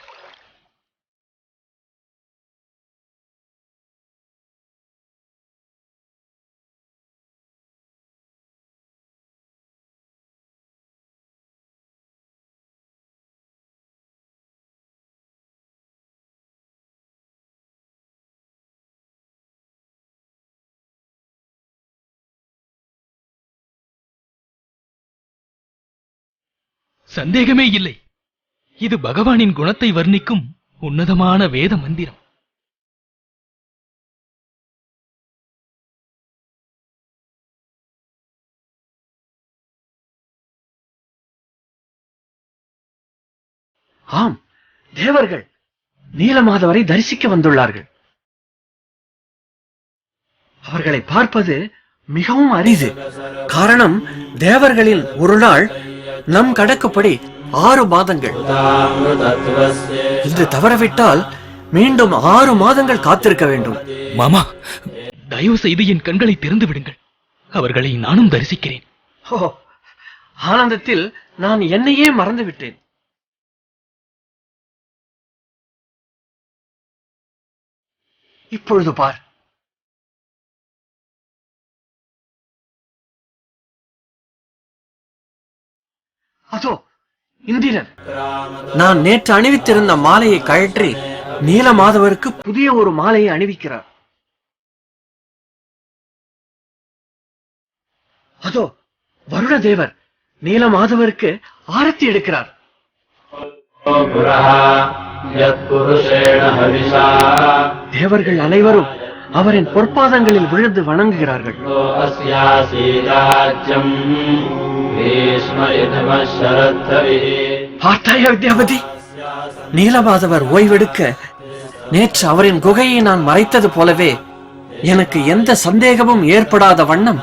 சந்தேகமே இல்லை, இது பகவானின் குணத்தை வர்ணிக்கும் உன்னதமான வேத மந்திரம். ஆம், தேவர்கள் நீலமாதவரை தரிசிக்க வந்துள்ளார்கள். அவர்களை பார்ப்பது மிகவும் அரிது. காரணம், தேவர்களில் ஒரு நாள் நம் கணக்குப்படி 6 மாதங்கள். இது தவறவிட்டால் மீண்டும் 6 மாதங்கள் காத்திருக்க வேண்டும். மாமா, தயவு செய்து என் கண்களை திறந்து விடுங்கள். அவர்களை நானும் தரிசிக்கிறேன். ஓ, ஆனந்தத்தில் நான் என்னையே மறந்து விட்டேன். இப்பொழுது பார். அதோ இந்திரன். நான் நேற்று அணிவித்திருந்த மாலையை கழற்றி நீலமாதவருக்கு புதிய ஒரு மாலையை அணிவிக்கிறார். அதோ வருணதேவர் நீலமாதவருக்கு ஆரத்தி எடுக்கிறார். தேவர்கள் அனைவரும் அவரின் பொற்பாதங்களில் விழுந்து வணங்குகிறார்கள். பார்த்தாயா வித்யாபதி, நீலமாதவர் ஓய்வெடுக்க நேற்று அவரின் குகையை நான் மறைத்தது போலவே எனக்கு எந்த சந்தேகமும் ஏற்படாத வண்ணம்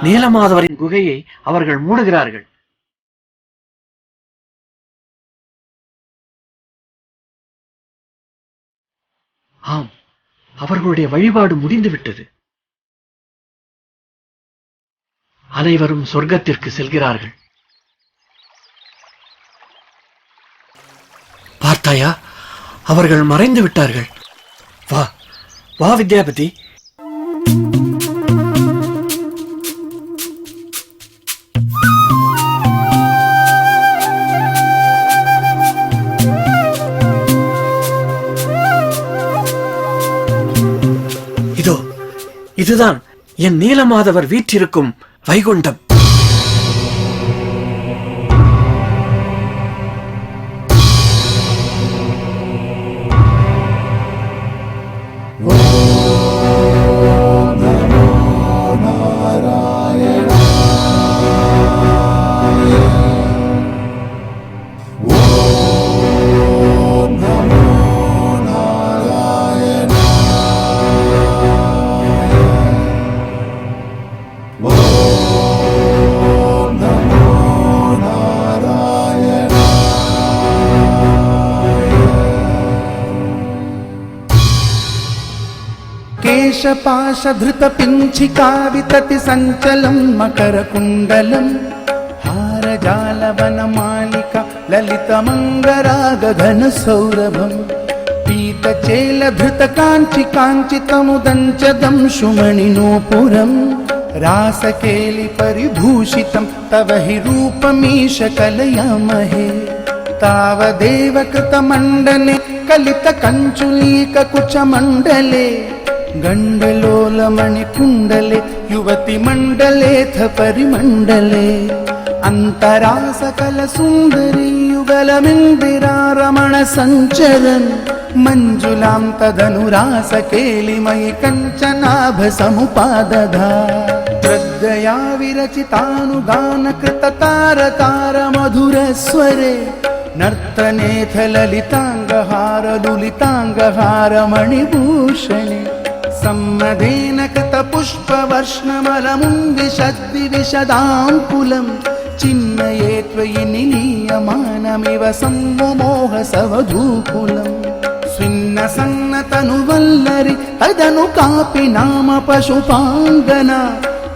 நீலமாதவரின் குகையை அவர்கள் மூடுகிறார்கள். ஆம், அவர்களுடைய வழிபாடு முடிந்துவிட்டது. அனைவரும் சொர்க்கத்திற்கு செல்கிறார்கள். பார்த்தாயா, அவர்கள் மறைந்து விட்டார்கள். வா வா வித்யாபதி. இதோ இதுதான் என் நீலமாதவர் வீற்றிருக்கும் வைகுண்டம். केशपाशधृतपिञ्छिका वितति सञ्चलं मकरकुण्डलं हारजालवनमालिका ललितमङ्गरागघनसौरभं पीतचेलधृतकाञ्चिकाञ्चितमुदञ्चदं सुमणिनूपुरं रासकेलिपरिभूषितं तव हि रूपमीश कलयामहे तावदेव कृतमण्डने कलितकञ्चुलीककुचमण्डले गण्डलोलमणिकुण्डले युवतिमण्डलेऽथ परिमण्डले अन्तरा सकलसुन्दरी युगलमिन्दिरारमणसञ्चरन् मञ्जुलां तदनुरासकेलिमयि कञ्चनाभसमुपादधा श्रद्धया विरचितानुगानकृततारतारमधुरस्वरे नर्तनेऽथ ललिताङ्गहार लुलिताङ्गहार मणिभूषणे सम्मदेन कृतपुष्पवर्ष्णमलमुन्दिशद्विविशदाङ्कुलं चिन्मये त्वयि निलीयमानमिव सम्मुमोह सवधूकुलम् स्विन्नसन्नतनुवल्लरि तदनु कापि नाम पशुपाङ्गना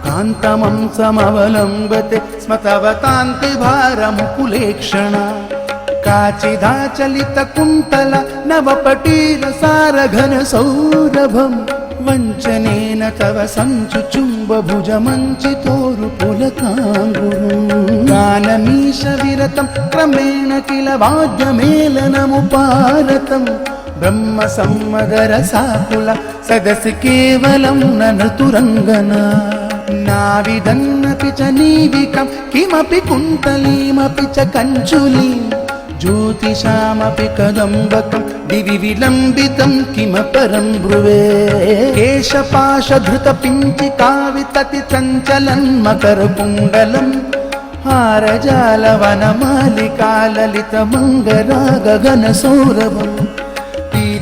कान्तमं समवलम्बते स्म तव कान्तिभारमुकुलेक्षणा काचिदाचलितकुन्तल नवपटीरसारघनसौरभम् वञ्चनेन तव सञ्चुचुम्बभुजमञ्चितोरुपुलकाङ्गुरुम् गानमीशविरतं क्रमेण किल वाद्यमेलनमुपारतं ब्रह्मसम्मदरसाकुल सदसि केवलं ननतुरङ्गना नाविदन्नपि च नीविकं किमपि कुन्तलीमपि च कञ्चुलीं ज्योतिषामपि कदम्बकं दिवि विलम्बितं किमपरं ब्रुवे केशपाशधृतपिञ्चिका वितति चञ्चलन् मकरकुण्डलं हारजालवनमालिका ललितमङ्गरागगनसौरभं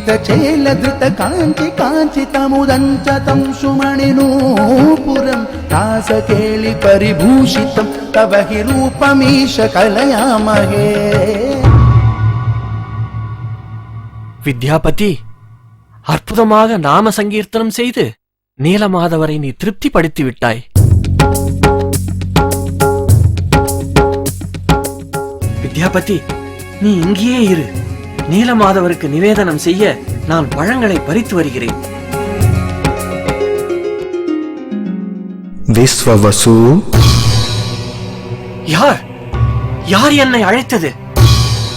पीतचेलधृत काञ्चि काञ्चितमुदञ्च तं सुमणिनूपुरं दासकेळि परिभूषितं तव हि रूपमीश कलयामहे. வித்யாபதி, அற்புதமாக நாம சங்கீர்த்தனம் செய்து நீலமாதவரை நீ திருப்திப்படுத்தி விட்டாய். வித்யாபதி, நீ இங்கேயே இரு. நீலமாதவருக்கு நிவேதனம் செய்ய நான் பழங்களை பறித்து வருகிறேன். விஸ்வவசு, யார் யார் என்னை அழைத்தது?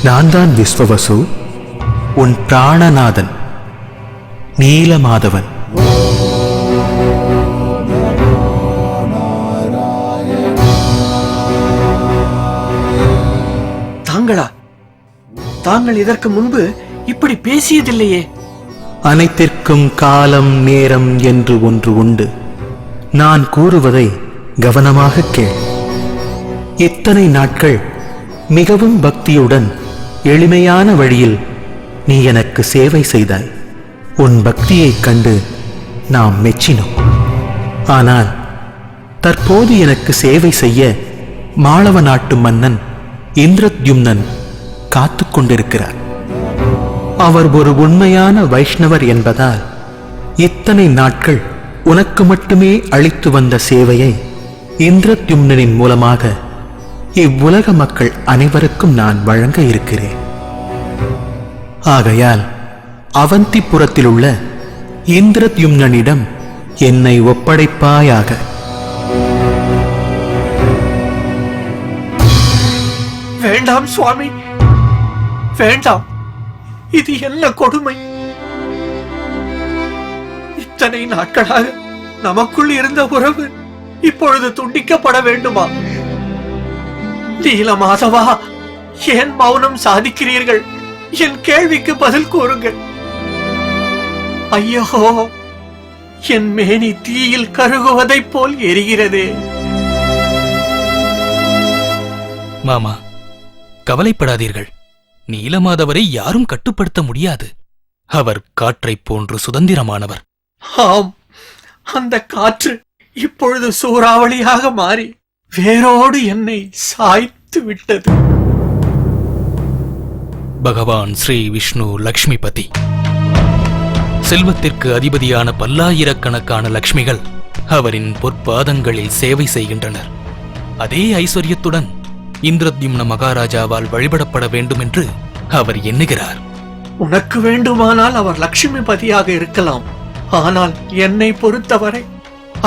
நான் தான் விஸ்வவசு, உன் பிராணநாதன் நீலமாதவன். தாங்களா? தாங்கள் இதற்கு முன்பு இப்படி பேசியதில்லையே. அனைத்திற்கும் காலம் நேரம் என்று ஒன்று உண்டு. நான் கூறுவதை கவனமாக கேள். இத்தனை நாட்கள் மிகவும் பக்தியுடன் எளிமையான வழியில் நீ எனக்கு சேவை செய்தாய். உன் பக்தியைக் கண்டு நாம் மெச்சினோம். ஆனால் தற்போது எனக்கு சேவை செய்ய மாளவ நாட்டு மன்னன் இந்திரத்யும்னன் காத்து கொண்டிருக்கிறார். அவர் ஒரு உண்மையான வைஷ்ணவர் என்பதால் இத்தனை நாட்கள் உனக்கு மட்டுமே அளித்து வந்த சேவையை இந்திரத்யும்னனின் மூலமாக இவ்வுலக மக்கள் அனைவருக்கும் நான் வழங்க இருக்கிறேன். ஆகையால் அவந்திபுரத்தில் உள்ள இந்திரத்யும்னனிடம் என்னை ஒப்படைப்பாயாக. வேண்டாம் சுவாமி, வேண்டாம். இது என்ன கொடுமை! இத்தனை நாட்களாக நமக்குள் இருந்த உறவு இப்பொழுது துண்டிக்கப்பட வேண்டுமா? நீலமாதவா, ஏன் மௌனம் சாதிக்கிறீர்கள்? என் கேள்விக்கு பதில் கூறுங்கள். ஐயோ, என் மேனி தீயில் கருகுவதைப் போல் எரிகிறதே. மாமா, கவலைப்படாதீர்கள். நீலமாதவரை யாரும் கட்டுப்படுத்த முடியாது. அவர் காற்றைப் போன்று சுதந்திரமானவர். ஆம், அந்த காற்று இப்பொழுது சூறாவளியாக மாறி வேரோடு என்னை சாய்த்து விட்டது. பகவான் ஸ்ரீ விஷ்ணு லக்ஷ்மிபதி, செல்வத்திற்கு அதிபதியான பல்லாயிரக்கணக்கான லக்ஷ்மிகள் அவரின் பொற்பாதங்களில் சேவை செய்கின்றனர். அதே ஐஸ்வர்யத்துடன் இந்திரத்யும்ன மகாராஜாவால் வழிபடப்பட வேண்டும் என்று அவர் எண்ணுகிறார். உனக்கு வேண்டுமானால் அவர் லட்சுமிபதியாக இருக்கலாம். ஆனால் என்னை பொறுத்தவரை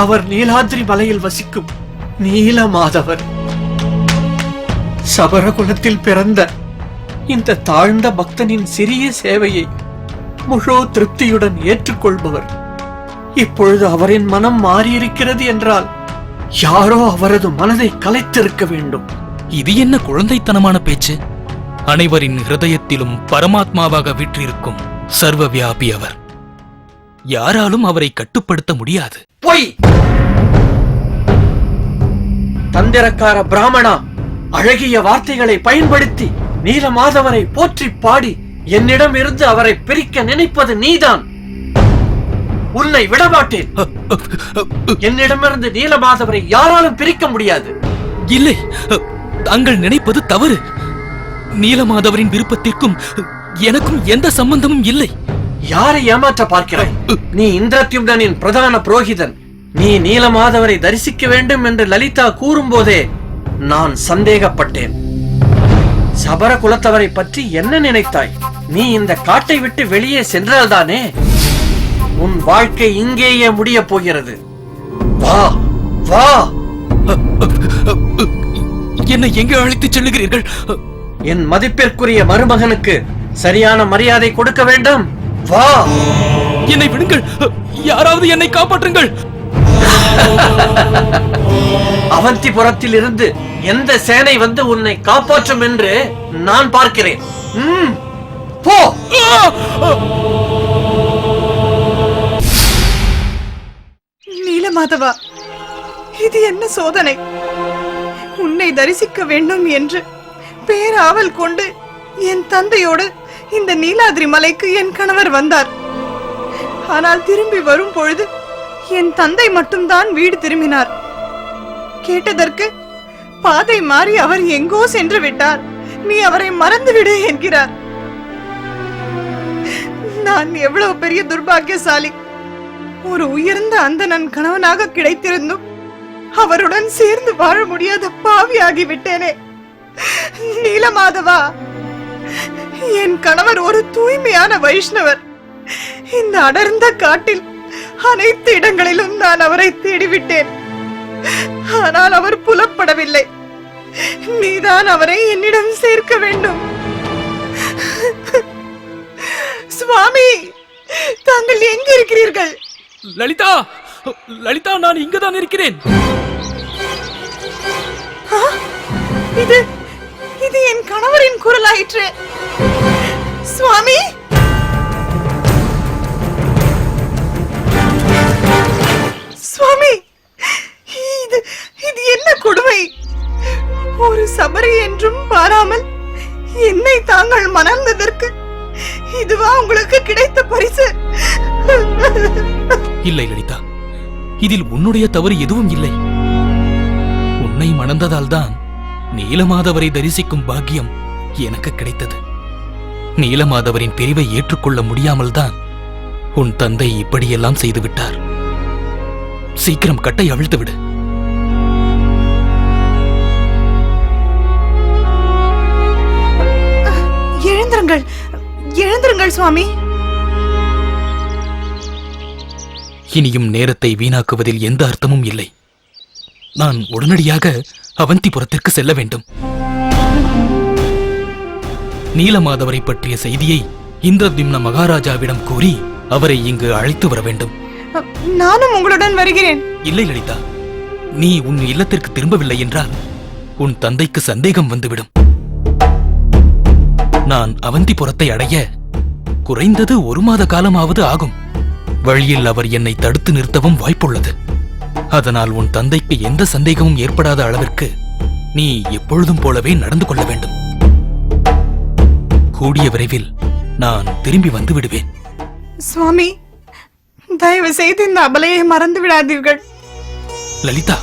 அவர் நீலாத்ரி மலையில் வசிக்கும் நீலமாதவர். சபரகுலத்தில் பிறந்த இந்த தாழ்ந்த பக்தனின் சிறிய சேவையை முழு திருப்தியுடன் ஏற்றுக்கொள்பவர். இப்பொழுது அவரின் மனம் மாறியிருக்கிறது என்றால் யாரோ அவரது மனதை கலைத்திருக்க வேண்டும். இது என்ன குழந்தைத்தனமான பேச்சு? அனைவரின் ஹிருதயத்திலும் பரமாத்மாவாக வீற்றிருக்கும் சர்வ வியாபி அவர். யாராலும் அவரை கட்டுப்படுத்த முடியாது. பொய்! தந்திரக்கார பிராமணா, அழகிய வார்த்தைகளை பயன்படுத்தி நீலமாதவரை போற்றி பாடி என்னிடம் இருந்து அவரை பிரிக்க நினைப்பது நீதான். உன்னை விடமாட்டேன். என்னிடமிருந்து நீலமாதவரை யாராலும் பிரிக்க முடியாது. இல்லை, தாங்கள் நினைப்பது தவறு. நீலமாதவரின் விருப்பத்திற்கும் எனக்கும் எந்த சம்பந்தமும் இல்லை. யாரை ஏமாற்ற பார்க்கிறாய்? நீ இந்திரத்யும்னனின் பிரதான புரோகிதன். நீ நீலமாதவரை தரிசிக்க வேண்டும் என்று லலிதா கூறும் போதே நான் சந்தேகப்பட்டேன். சபர குலத்தவரை பற்றி என்ன நினைத்தாய்? நீ இந்த காட்டை விட்டு வெளியே சென்றால்தானே உன் வாழ்க்கை இங்கேயே முடிய போகிறது. வா வா. என்னை எங்கே அழைத்துச் செல்லுகிறீர்கள்? என் மதிப்பிற்குரிய மருமகனுக்கு சரியான மரியாதை கொடுக்க வேண்டும். வா. என்னை விடுங்கள். யாராவது என்னை காப்பாற்றுங்கள். அவந்திபுரத்தில் இருந்து எந்த சேனை வந்து உன்னை காப்பாற்றும் என்று நான் பார்க்கிறேன். போ. நீலமாதவா, இது என்ன சோதனை? உன்னை தரிசிக்க வேண்டும் என்று பேராவல் கொண்டு என் தந்தையோடு இந்த நீலாதிரி மலைக்கு என் கணவர் வந்தார். ஆனால் திரும்பி வரும் பொழுது என் தந்தை மட்டும்தான் வீடு திரும்பினார். கேட்டதற்கு பாதை மாறி அவர் எங்கோ சென்று விட்டார், நீ அவரை மறந்துவிடு என்கிறார். நான் எவ்வளவு பெரிய துர்பாக்கியசாலி! ஒரு உயர்ந்த அந்தணன் கணவனாக கிடைத்திருந்தும் அவருடன் சேர்ந்து வாழ முடியாத பாவியாகி விட்டேனே. நீலமாதவா, என் கணவர் ஒரு தூய்மையான வைஷ்ணவர். இந்த அடர்ந்த காட்டில் அனைத்து இடங்களிலும் நான் அவரை தேடிவிட்டேன். ஆனால் அவர் புலப்படவில்லை. நீதான் அவரை என்னிடம் சேர்க்க வேண்டும். சுவாமி, தாங்கள் எங்க இருக்கிறீர்கள்? லலிதா, லலிதா, நான் இங்குதான் இருக்கிறேன். இது இது என் கணவரின் குரலாயிற்று. சுவாமி, சுவாமி, இது இது என்ன கொடுமை! ஒரு சபரி என்றும் பாராமல் என்னை தாங்கள் மணந்ததற்கு இதுவா உங்களுக்கு கிடைத்த பரிசு? இல்லை லலிதா, இதில் உன்னுடைய தவறு எதுவும் இல்லை. உன்னை மணந்ததால் தான் நீலமாதவரை தரிசிக்கும் பாக்கியம் எனக்கு கிடைத்தது. நீலமாதவரின் பிரிவை ஏற்றுக்கொள்ள முடியாமல் தான் உன் தந்தை இப்படியெல்லாம் செய்துவிட்டார். சீக்கிரம் கட்டை அவிழ்த்து விடு. எழுந்திருங்கள், எழுந்திருங்கள் சுவாமி. இனியும் நேரத்தை வீணாக்குவதில் எந்த அர்த்தமும் இல்லை. நான் உடனடியாக அவந்திபுரத்திற்கு செல்ல வேண்டும். நீலமாதவரை பற்றிய செய்தியை இந்திரத்யும்ன மகாராஜாவிடம் கூறி அவரை இங்கு அழைத்து வர வேண்டும். நானும் உங்களுடன் வருகிறேன். இல்லை லலிதா, நீ உன் இல்லத்திற்கு திரும்பவில்லை என்றால் உன் தந்தைக்கு சந்தேகம் வந்துவிடும். நான் அவந்திபுரத்தை அடைய குறைந்தது 1 மாத காலமாவது ஆகும். வழியில் அவர் என்னை தடுத்து நிறுத்தவும் வாய்ப்புள்ளது. அதனால் உன் தந்தைக்கு எந்த சந்தேகமும் ஏற்படாத அளவிற்கு நீ எப்பொழுதும் போலவே நடந்து கொள்ள வேண்டும். கூடிய விரைவில் நான் திரும்பி வந்து விடுவேன். சுவாமி, தயவு செய்து இந்த அபலையை மறந்து விடாதீர்கள். லலிதா,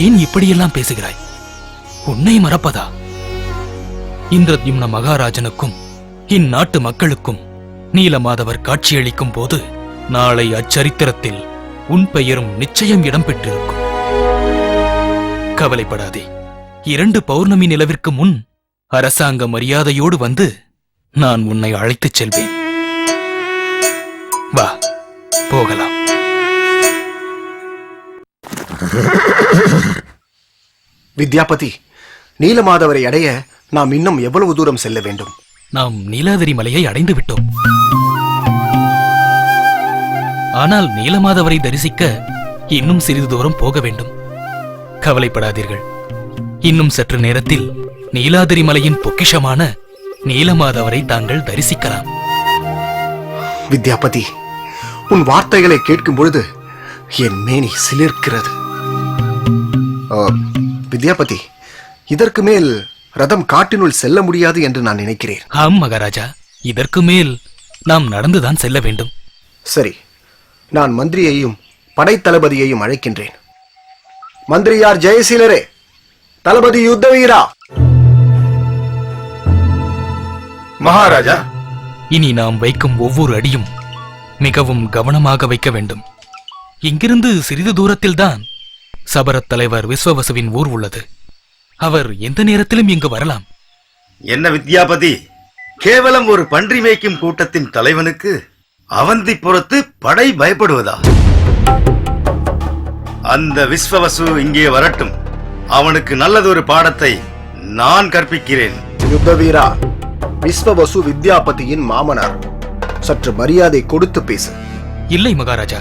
ஏன் இப்படியெல்லாம் பேசுகிறாய்? உன்னை மறப்பதா? இந்திரத்யும்ன மகாராஜனுக்கும் இந்நாட்டு மக்களுக்கும் நீலமாதவர் காட்சியளிக்கும் போது நாளை அச்சரித்திரத்தில் உன் பெயரும் நிச்சயம் இடம்பெற்றிருக்கும். கவலைப்படாதே. 2 பௌர்ணமி நிலவிற்கு முன் அரசாங்க மரியாதையோடு வந்து நான் உன்னை அழைத்துச் செல்வேன். வா, போகலாம். வித்யாபதி, நீலமாதவரை அடைய நாம் இன்னும் எவ்வளவு தூரம் செல்ல வேண்டும்? நாம் நீலாதிரி மலையை அடைந்து விட்டோம். ஆனால் நீலமாதவரை தரிசிக்க இன்னும் சிறிது தூரம் போக வேண்டும். கவலைப்படாதீர்கள். இன்னும் சற்று நேரத்தில் நீலாதிரி மலையின் பொக்கிஷமான நீலமாதவரை தாங்கள் தரிசிக்கலாம். வித்யாபதி, உன் வார்த்தைகளை கேட்கும் பொழுது என் மேனி சிலிர்க்கிறது. வித்யாபதி, இதற்கு மேல் ரதம் காட்டினுள் செல்ல முடியாது என்று நான் நினைக்கிறேன். ஆம் மகாராஜா, இதற்கு மேல் நாம் நடந்துதான் செல்ல வேண்டும். சரி, நான் மந்திரியையும் படைத்தளபதியையும் அழைக்கின்றேன். மந்திரியார் ஜெயசீலரே, தளபதி யுத்த வீரா. மகாராஜா, இனி நாம் வைக்கும் ஒவ்வொரு அடியும் மிகவும் கவனமாக வைக்க வேண்டும். இங்கிருந்து சிறிது தூரத்தில்தான் சபரத் தலைவர் விஸ்வவசுவின் ஊர் உள்ளது. அவர் எந்த நேரத்திலும் இங்கு வரலாம். என்ன வித்யாபதி, கேவலம் ஒரு பன்றி மேய்க்கும் கூட்டத்தின் தலைவனுக்கு அவந்திபுரத்து படை பயப்படுவதா? அந்த விஸ்வவசு இங்கே வரட்டும். அவனுக்கு நல்லதொரு பாடத்தை நான் கற்பிக்கிறேன். யுத்த வீரா, விஸ்வவசு வித்யாபதியின் மாமனார். சற்று மரியாதை கொடுத்து பேசு. இல்லை மகாராஜா,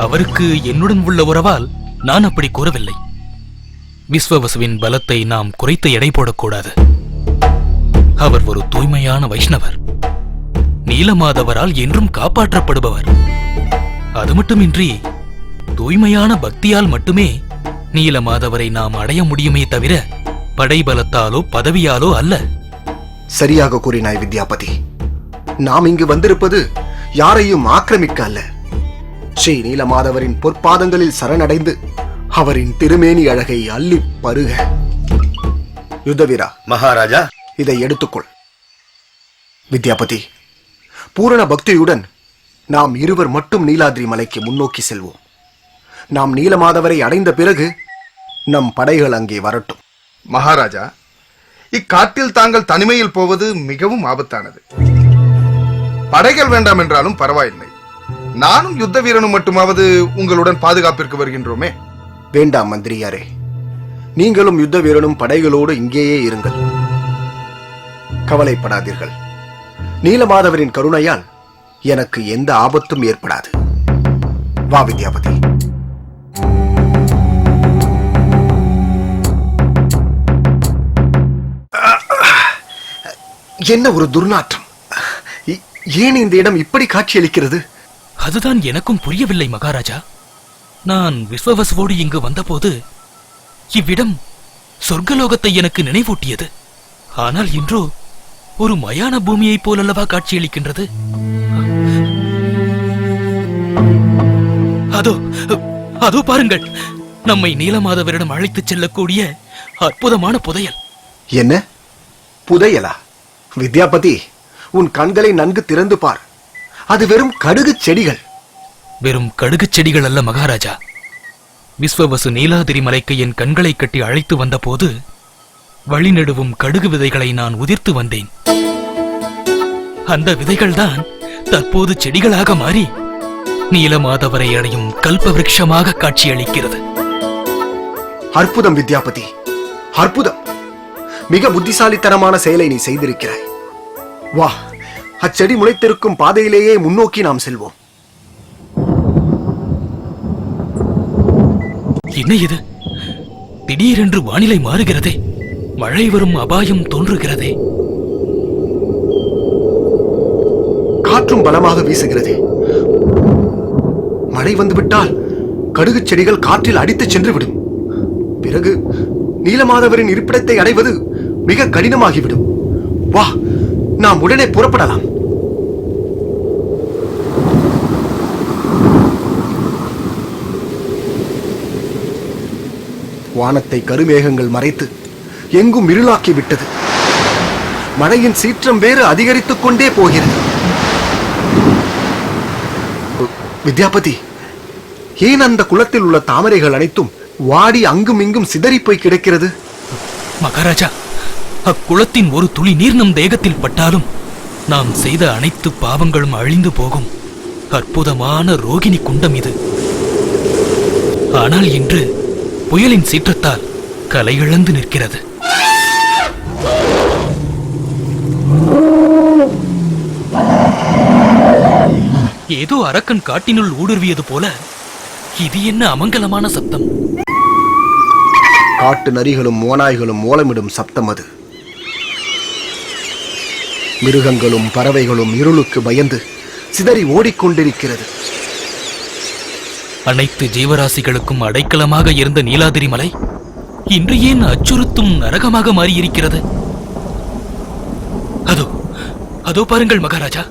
அவருக்கு என்னுடன் உள்ள உறவால் நான் அப்படி கூறவில்லை. விஸ்வவசுவின் பலத்தை நாம் குறைத்து எடை போடக்கூடாது. அவர் ஒரு தூய்மையான வைஷ்ணவர். நீலமாதவரால் என்றும் காப்பாற்றப்படுபவர். அது மட்டுமின்றி தூய்மையான பக்தியால் மட்டுமே நீலமாதவரை நாம் அடைய முடியுமே தவிர, படைபலத்தாலோ பதவியாலோ அல்ல. சரியாக கூறினாய் வித்யாபதி. நாம் இங்கு வந்திருப்பது யாரையும் ஆக்கிரமிக்க அல்ல, ஸ்ரீ நீலமாதவரின் பொற்பாதங்களில் சரணடைந்து அவரின் திருமேனி அழகை அள்ளி பருக. யுத்தவீரா மகாராஜா, இதை எடுத்துக்கொள். வித்யாபதி, பூரண பக்தியுடன் நாம் இருவர் மட்டும் நீலாத்ரி மலைக்கு முன்னோக்கி செல்வோம். நாம் நீலமாதவரை அடைந்த பிறகு நம் படைகள் அங்கே வரட்டும். மகாராஜா, இக்காட்டில் தாங்கள் தனிமையில் போவது மிகவும் ஆபத்தானது. படைகள் வேண்டாம் என்றாலும் பரவாயில்லை, நானும் யுத்த வீரனும் மட்டுமாவது உங்களுடன் பாதுகாப்பிற்கு வருகின்றோமே. வேண்டாம் மந்திரியாரே, நீங்களும் யுத்த வீரனும் படைகளோடு இங்கேயே இருங்கள். கவலைப்படாதீர்கள். நீலமாதவரின் கருணையால் எனக்கு எந்த ஆபத்தும் ஏற்படாது. வா வித்யாபதி. என்ன ஒரு துர்நாற்றம்! ஏன் இந்த இடம் இப்படி காட்சியளிக்கிறது? அதுதான் எனக்கும் புரியவில்லை மகாராஜா. நான் விஸ்வவசுவோடு இங்கு வந்தபோது இவ்விடம் சொர்க்கலோகத்தை எனக்கு நினைவூட்டியது. ஆனால் இன்றோ ஒரு மயான பூமியைப் போலல்லவா காட்சியளிக்கின்றது. அதோ அதோ பாருங்கள், நம்மை நீலமாதவரிடம் அழைத்துச் செல்லக்கூடிய அற்புதமான புதையல். என்ன புதையலா? வித்யாபதி, உன் கண்களை நன்கு திறந்து பார். அது வெறும் கடுகு செடிகள். வெறும் கடுகுச் செடிகள் அல்ல மகாராஜா. விஸ்வவசு நீலாதிரி மலைக்கு என் கண்களை கட்டி அழைத்து வந்தபோது வழிநெடுவும் கடுகு விதைகளை நான் உதிர்த்து வந்தேன். அந்த விதைகள்தான் தற்போது செடிகளாக மாறி நீலமாதவரை அடையும் கல்ப விருட்சமாக காட்சியளிக்கிறது. அற்புதம் வித்யாபதி, அற்புதம்! மிக புத்திசாலித்தனமான செயலை நீ செய்திருக்கிறாய். வா, அச்செடி முளைத்திருக்கும் பாதையிலேயே முன்னோக்கி நாம் செல்வோம். என்ன இது? திடீரென்று வானிலை மாறுகிறதே, மழை வரும் அபாயம் தோன்றுகிறதே. காற்றும் பலமாக வீசுகிறதே. மழை வந்துவிட்டால் கடுகு செடிகள் காற்றில் அடித்துச் சென்றுவிடும். பிறகு நீலமாதவரின் இருப்பிடத்தை அடைவது மிக கடினமாகிவிடும். வா, நாம் உடனே புறப்படலாம். வானத்தை கருமேகங்கள் மறைத்து எங்கும் இருளாக்கி விட்டது. மழையின் சீற்றம் வேறு அதிகரித்துக் கொண்டே போகிறது. வித்யாபதி, ஏன் அந்த குளத்தில் உள்ள தாமரைகள் அனைத்தும் வாடி அங்கும் இங்கும் சிதறிப்போய் கிடக்கிறது? மகாராஜா, அக்குளத்தின் ஒரு துளி நீர் நம் தேகத்தில் பட்டாலும் நாம் செய்த அனைத்து பாவங்களும் அழிந்து போகும் அற்புதமான ரோகிணி குண்டம் இது. ஆனால் இன்று புயலின் சீற்றத்தால் கலை இழந்து நிற்கிறது. ஏதோ அரக்கன் காட்டினுள் ஊடுருவியது போல இது என்ன அமங்கலமான சப்தம்? காட்டு நரிகளும் ஓநாய்களும் ஓலமிடும் சப்தம் அது. மிருகங்களும் பறவைகளும் இருளுக்கு பயந்து சிதறி ஓடிக்கொண்டிருக்கிறது. அனைத்து ஜீவராசிகளுக்கும் அடைக்கலமாக இருந்த நீலாதிரி மலை இன்று ஏன் அச்சுறுத்தும் நரகமாக மாறியிருக்கிறது? அதோ அதோ பாருங்கள் மகாராஜா,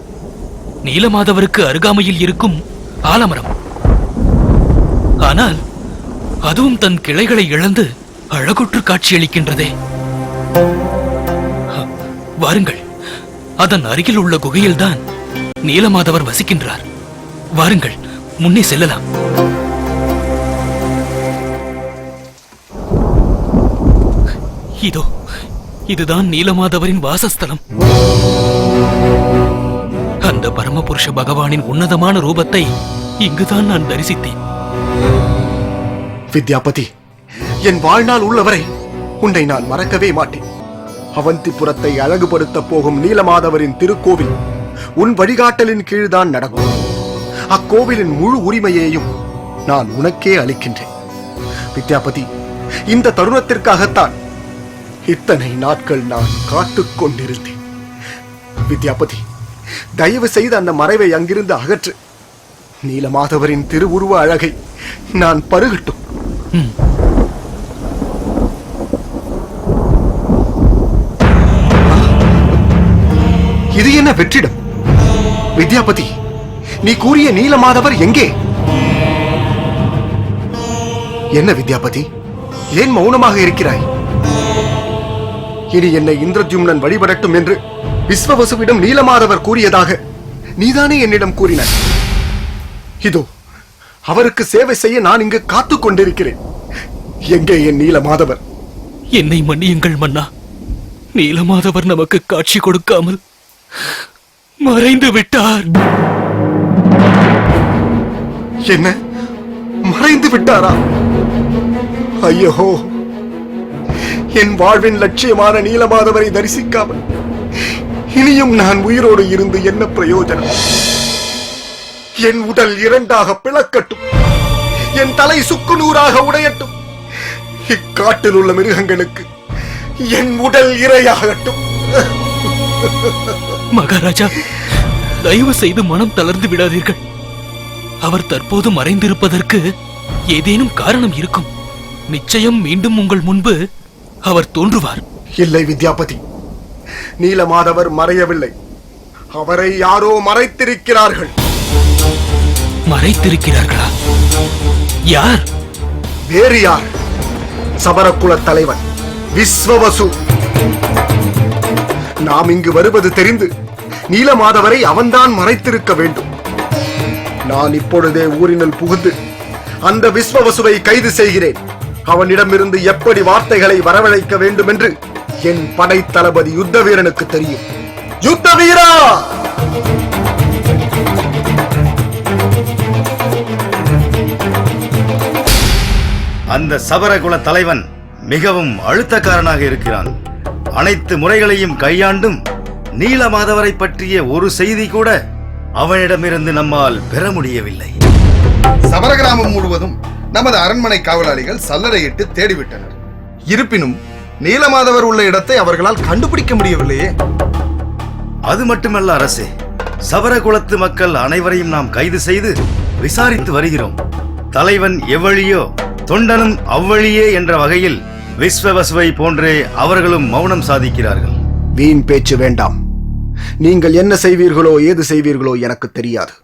நீலமாதவருக்கு அருகாமையில் இருக்கும் ஆலமரம். ஆனால் அதுவும் தன் கிளைகளை இழந்து அழகுற்று காட்சியளிக்கின்றதே. வாருங்கள், அதன் அருகில் உள்ள குகையில்தான் நீலமாதவர் வசிக்கின்றார். வாருங்கள், முன்னே செல்லலாம். இதோ இதுதான் நீலமாதவரின் வாசஸ்தலம். அந்த பரமபுருஷ பகவானின் உன்னதமான ரூபத்தை இங்குதான் நான் தரிசித்தேன். வித்யாபதி, என் வாழ்நாள் உள்ளவரை உன்னை நான் மறக்கவே மாட்டேன். அவந்திபுரத்தை அழகுபடுத்த போகும் நீலமாதவரின் திருக்கோவில் உன் வழிகாட்டலின் கீழ்தான் நடக்கும். அக்கோவிலின் முழு உரிமையையும் நான் உனக்கே அளிக்கின்றேன். வித்யாபதி, இந்த தருணத்திற்காகத்தான் இத்தனை நாட்கள் நான் காத்துக் கொண்டிருந்தேன். வித்யாபதி, தயவு செய்து அந்த மறைவை அங்கிருந்து அகற்று. நீலமாதவரின் திருவுருவ அழகை நான் பருகட்டும். இது என்ன வெற்றிடம்? வித்யாபதி, நீ கூறிய நீலமாதவர் எங்கே? என்ன வித்யாபதி, ஏன் மௌனமாக இருக்கிறாய்? இனி என்னை இந்திரத்யும்னன் வழிபடட்டும் என்று விஸ்வவசுவிடம் நீலமாதவர் கூறியதாக நீதானே என்னிடம் கூறினாய். இதோ அவருக்கு சேவை செய்ய நான் இங்கு காத்துக் கொண்டிருக்கிறேன். எங்கே என் நீலமாதவர்? என்னை மன்னியுங்கள் மன்னா. நீலமாதவர் நமக்கு காட்சி கொடுக்காமல் மறைந்து விட்டார். என்ன, மறைந்து விட்டாரா? ஐயோ, என் வாழ்வின் லட்சியமான நீலமாதவரை தரிசிக்காமல் இனியும் நான் உயிரோடு இருந்து என்ன பிரயோஜனம்? என் உடல் இரண்டாக பிளக்கட்டும், என் தலை சுக்குநூறாக உடையட்டும், இக்காட்டில் உள்ள மிருகங்களுக்கு என் உடல் இரையாகட்டும். மகாராஜா, தயவு செய்து மனம் தளர்ந்து விடாதீர்கள். அவர் தற்போது மறைந்திருப்பதற்கு ஏதேனும் காரணம் இருக்கும். நிச்சயம் மீண்டும் உங்கள் முன்பு அவர் தோன்றுவார். இல்லை வித்யாபதி, நீலமாதவர் மறையவில்லை. அவரை யாரோ மறைத்திருக்கிறார்கள். மறைத்திருக்கிறார்களா? யார்? வேறு யார்? சபரகுல தலைவன் விஸ்வவசு. நாம் இங்கு வருவது தெரிந்து நீலமாதவரை அவன்தான் மறைத்திருக்க வேண்டும். நான் இப்பொழுதே ஊரினுள் புகுந்து அந்த விஸ்வவசுவை கைது செய்கிறேன். அவனிடமிருந்து எப்படி வார்த்தைகளை வரவழைக்க வேண்டும் என்று என் படை தளபதி யுத்த வீரனுக்கு தெரியும். யுத்த வீரா! அந்த சபரகுல தலைவன் மிகவும் அழுத்தக்காரனாக இருக்கிறான். அனைத்து முறைகளையும் கையாண்டும் நீலமாதவரை பற்றிய ஒரு செய்தி கூட அவனிடமிருந்து நம்மால் பெற முடியவில்லை. சபரகிராமம் முழுவதும் நமது அரண்மனை காவலாளிகள் சல்லடையிட்டு தேடிவிட்டனர். இருப்பினும் நீலமாதவர் உள்ள இடத்தை அவர்களால் கண்டுபிடிக்க முடியவில்லையே. அது மட்டுமல்ல அரசே, சபரகுலத்து மக்கள் அனைவரையும் நாம் கைது செய்து விசாரித்து வருகிறோம். தலைவன் எவ்வழியோ தொண்டனும் அவ்வழியே என்ற வகையில் விஸ்வவசுவை போன்றே அவர்களும் மௌனம் சாதிக்கிறார்கள். வீண் பேச்சு வேண்டாம். நீங்கள் என்ன செய்வீர்களோ ஏது செய்வீர்களோ எனக்கு தெரியாது.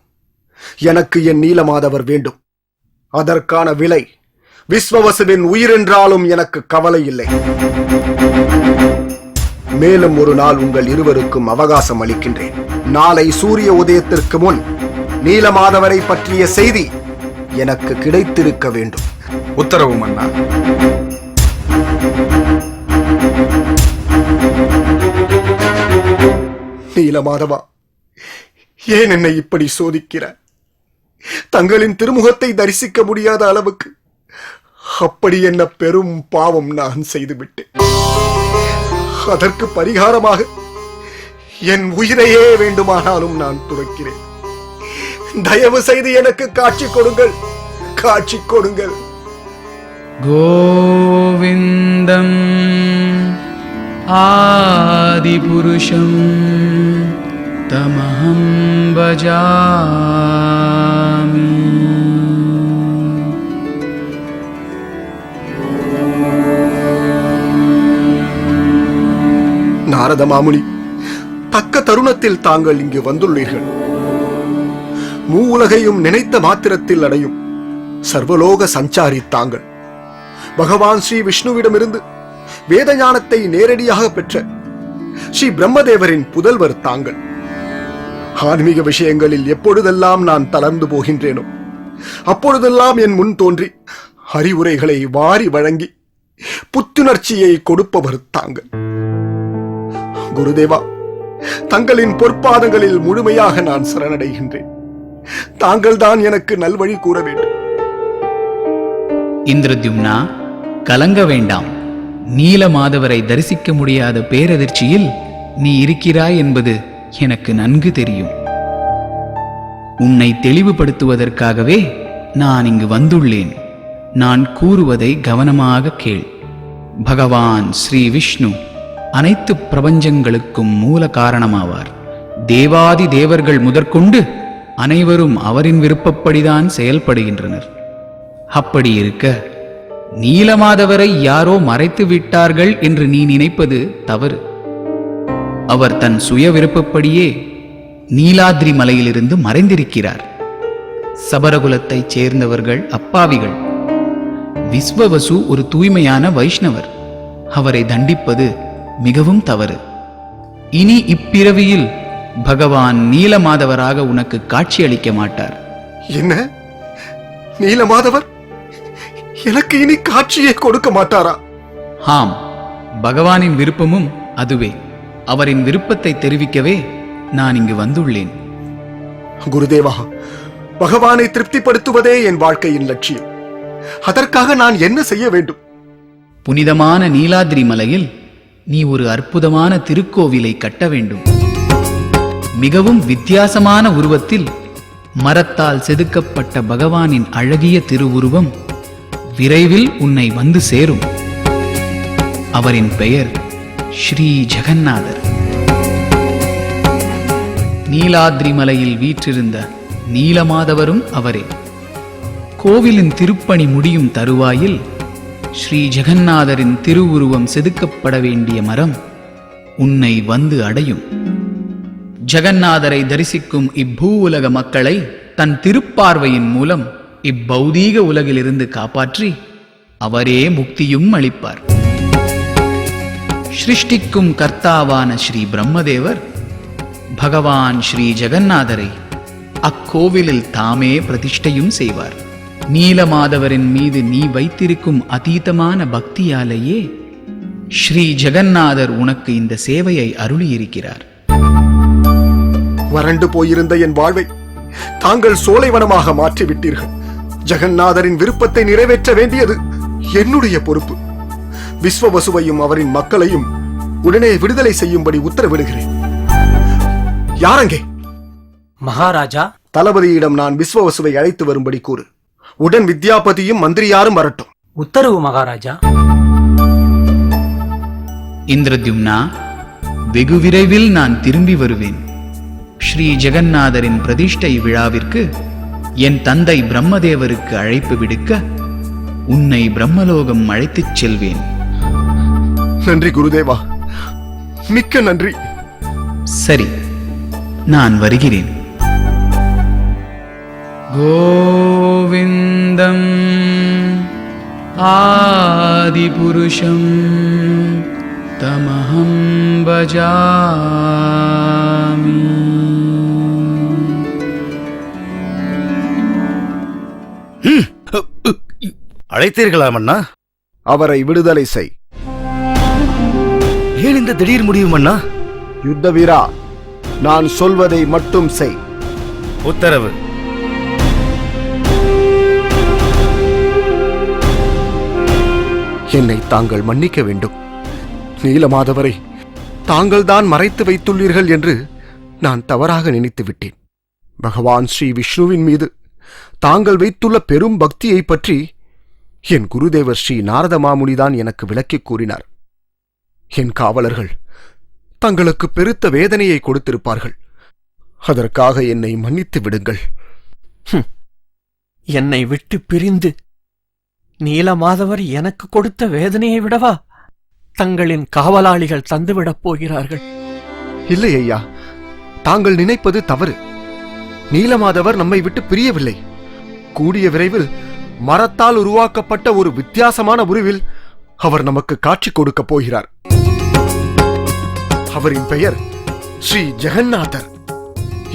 எனக்கு என் நீலமாதவர் வேண்டும். அதற்கான விலை விஸ்வவசுவின் உயிர் என்றாலும் எனக்கு கவலை இல்லை. மேலும் ஒரு நாள் உங்கள் இருவருக்கும் அவகாசம் அளிக்கின்றேன். நாளை சூரிய உதயத்திற்கு முன் நீலமாதவரை பற்றிய செய்தி எனக்கு கிடைத்திருக்க வேண்டும். உத்தரவு மன்னா. நீலமாதவா, ஏன் என்னை இப்படி சோதிக்கிறார்? தங்களின் திருமுகத்தை தரிசிக்க முடியாத அளவுக்கு அப்படி என்ன பெரும் பாவம் நான் செய்துவிட்டேன். அதற்கு பரிகாரமாக என் உயிரையே வேண்டுமானாலும் நான் துறக்கிறேன். தயவு செய்து எனக்கு காட்சி கொடுங்கள், காட்சி கொடுங்கள். கோவிந்தம் ஆதிபுருஷம் தமஹம் பஜாமி. நாரத மாமுனி, தக்க தருணத்தில் தாங்கள் இங்கு வந்துள்ளீர்கள். மூவுலகையும் நினைத்த மாத்திரத்தில் அடையும் சர்வலோக சஞ்சாரி தாங்கள். பகவான் ஸ்ரீ விஷ்ணுவிடமிருந்து வேத ஞானத்தை நேரடியாக பெற்ற ஸ்ரீ பிரம்மதேவரின் புதல்வர் தாங்கள். ஆன்மீக விஷயங்களில் எப்பொழுதெல்லாம் நான் தளர்ந்து போகின்றேனோ அப்பொழுதெல்லாம் என் முன் தோன்றி அறிவுரைகளை வாரி வழங்கி புத்துணர்ச்சியை கொடுப்பவர் தாங்கள். குருதேவா, தங்களின் பொற்பாதங்களில் முழுமையாக நான் சரணடைகின்றேன். தாங்கள் தான் எனக்கு நல்வழி கூற வேண்டும். இந்திரத்யும்னா, கலங்க வேண்டாம். நீலமாதவரை தரிசிக்க முடியாத பேரதிர்ச்சியில் நீ இருக்கிறாய் என்பது எனக்கு நன்கு தெரியும். உன்னை தெளிவுபடுத்துவதற்காகவே நான் இங்கு வந்துள்ளேன். நான் கூறுவதை கவனமாக கேள். பகவான் ஸ்ரீ விஷ்ணு அனைத்து பிரபஞ்சங்களுக்கும் மூல காரணமாவார். தேவாதி தேவர்கள் முதற்கொண்டு அனைவரும் அவரின் விருப்பப்படிதான் செயல்படுகின்றனர். அப்படி இருக்க நீலமாதவரை யாரோ மறைத்து விட்டார்கள் என்று நீ நினைப்பது தவறு. அவர் தன் சுய விருப்பப்படியே நீலாத்ரி மலையிலிருந்து மறைந்திருக்கிறார். சபரகுலத்தைச் சேர்ந்தவர்கள் அப்பாவிகள். விஸ்வவசு ஒரு தூய்மையான வைஷ்ணவர். அவரை தண்டிப்பது மிகவும் தவறு. இனி இப்பிறவியில் பகவான் நீலமாதவராக உனக்கு காட்சியளிக்க மாட்டார். என்ன? நீலமாதவர் எனக்கு இனி காட்சியே கொடுக்க மாட்டாரா? ஆம், பகவானின் விருப்பமும் அதுவே. அவரின் விருப்பத்தை தெரிவிக்கவே நான் இங்கு வந்துள்ளேன். குருதேவா, பகவானை திருப்திப்படுத்துவதே என் வாழ்க்கையின் லட்சியம். அதற்காக நான் என்ன செய்ய வேண்டும்? புனிதமான நீலாத்ரி மலையில் நீ ஒரு அற்புதமான திருக்கோவிலை கட்ட வேண்டும். மிகவும் வித்தியாசமான உருவத்தில் மரத்தால் செதுக்கப்பட்ட பகவானின் அழகிய திருவுருவம் விரைவில் உன்னை வந்து சேரும். அவரின் பெயர் ஸ்ரீ ஜெகநாதர். நீலாத்ரி மலையில் வீற்றிருந்த நீலமாதவரும் அவரே. கோவிலின் திருப்பணி முடியும் தருவாயில் ஸ்ரீ ஜெகநாதரின் திருவுருவம் செதுக்கப்பட வேண்டிய மரம் உன்னை வந்து அடையும். ஜெகநாதரை தரிசிக்கும் இப்பூ உலக மக்களை தன் திருப்பார்வையின் மூலம் இப்பௌதீக உலகிலிருந்து காப்பாற்றி அவரே முக்தியும் அளிப்பார். சிருஷ்டிக்கும் கர்த்தாவான ஸ்ரீ பிரம்மதேவர் பகவான் ஸ்ரீ ஜெகநாதரை அக்கோவிலில் தாமே பிரதிஷ்டையும் செய்வார். நீலமாதவரின் மீது நீ வைத்திருக்கும் அதீதமான பக்தியாலேயே ஸ்ரீ ஜெகநாதர் உனக்கு இந்த சேவையை அருளியிருக்கிறார். வறண்டு போயிருந்த என் வாழ்வை தாங்கள் சோலைவனமாக மாற்றிவிட்டீர்கள். ஜெகநாதரின் விருப்பத்தை நிறைவேற்ற வேண்டியது என்னுடைய பொறுப்பு. விஸ்வவசுவையும் அவரின் மக்களையும் உடனே விடுதலை செய்யும்படி உத்தரவிடுகிறேன். யாரங்கே? மகாராஜா, தளபதியிடம் நான் விஸ்வவசுவை அழைத்து வரும்படி கூறு. உடன் வித்யாபதியும் மந்திரியாரும் வரட்டும். உத்தரவு மகாராஜா. இந்திரத்யும்னா, வெகு விரைவில் நான் திரும்பி வருவேன். ஸ்ரீ ஜெகநாதரின் பிரதிஷ்டை விழாவிற்கு என் தந்தை பிரம்மதேவருக்கு அழைப்பு விடுக்க உன்னை பிரம்மலோகம் அழைத்துச் செல்வேன். நன்றி குருதேவா, மிக்க நன்றி. சரி, நான் வருகிறேன். கோவிந்தம் ஆதிபுருஷம் தமஹம் பஜாமி. அழைத்தீர்களா மன்னா? அவரை விடுதலை செய். ஏன் இந்த திடீர் முடிவு மன்னா? யுத்த வீரா, நான் சொல்வதை மட்டும் செய். உத்தரவு. என்னை தாங்கள் மன்னிக்க வேண்டும். நீலமாதவரை தாங்கள்தான் மறைத்து வைத்துள்ளீர்கள் என்று நான் தவறாக நினைத்து விட்டேன். பகவான் ஸ்ரீ விஷ்ணுவின் மீது தாங்கள் வைத்துள்ள பெரும் பக்தியை பற்றி என் குருதேவர் ஸ்ரீ நாரத மாமுனிதான் எனக்கு விளக்கிக் கூறினார். என் காவலர்கள் தங்களுக்கு பெருத்த வேதனையை கொடுத்திருப்பார்கள். அதற்காக என்னை மன்னித்து விடுங்கள். என்னை விட்டு பிரிந்து நீலமாதவர் எனக்கு கொடுத்த வேதனையை விடவா தங்களின் காவலாளிகள் தந்துவிடப் போகிறார்கள்? இல்லை ஐயா, தாங்கள் நினைப்பது தவறு. நீலமாதவர் நம்மை விட்டு பிரியவில்லை. கூடிய விரைவில் மரத்தால் உருவாக்கப்பட்ட ஒரு வித்தியாசமான உருவில் அவர் நமக்கு காட்சி கொடுக்கப் போகிறார். அவரின் பெயர் ஸ்ரீ ஜெகநாதர்.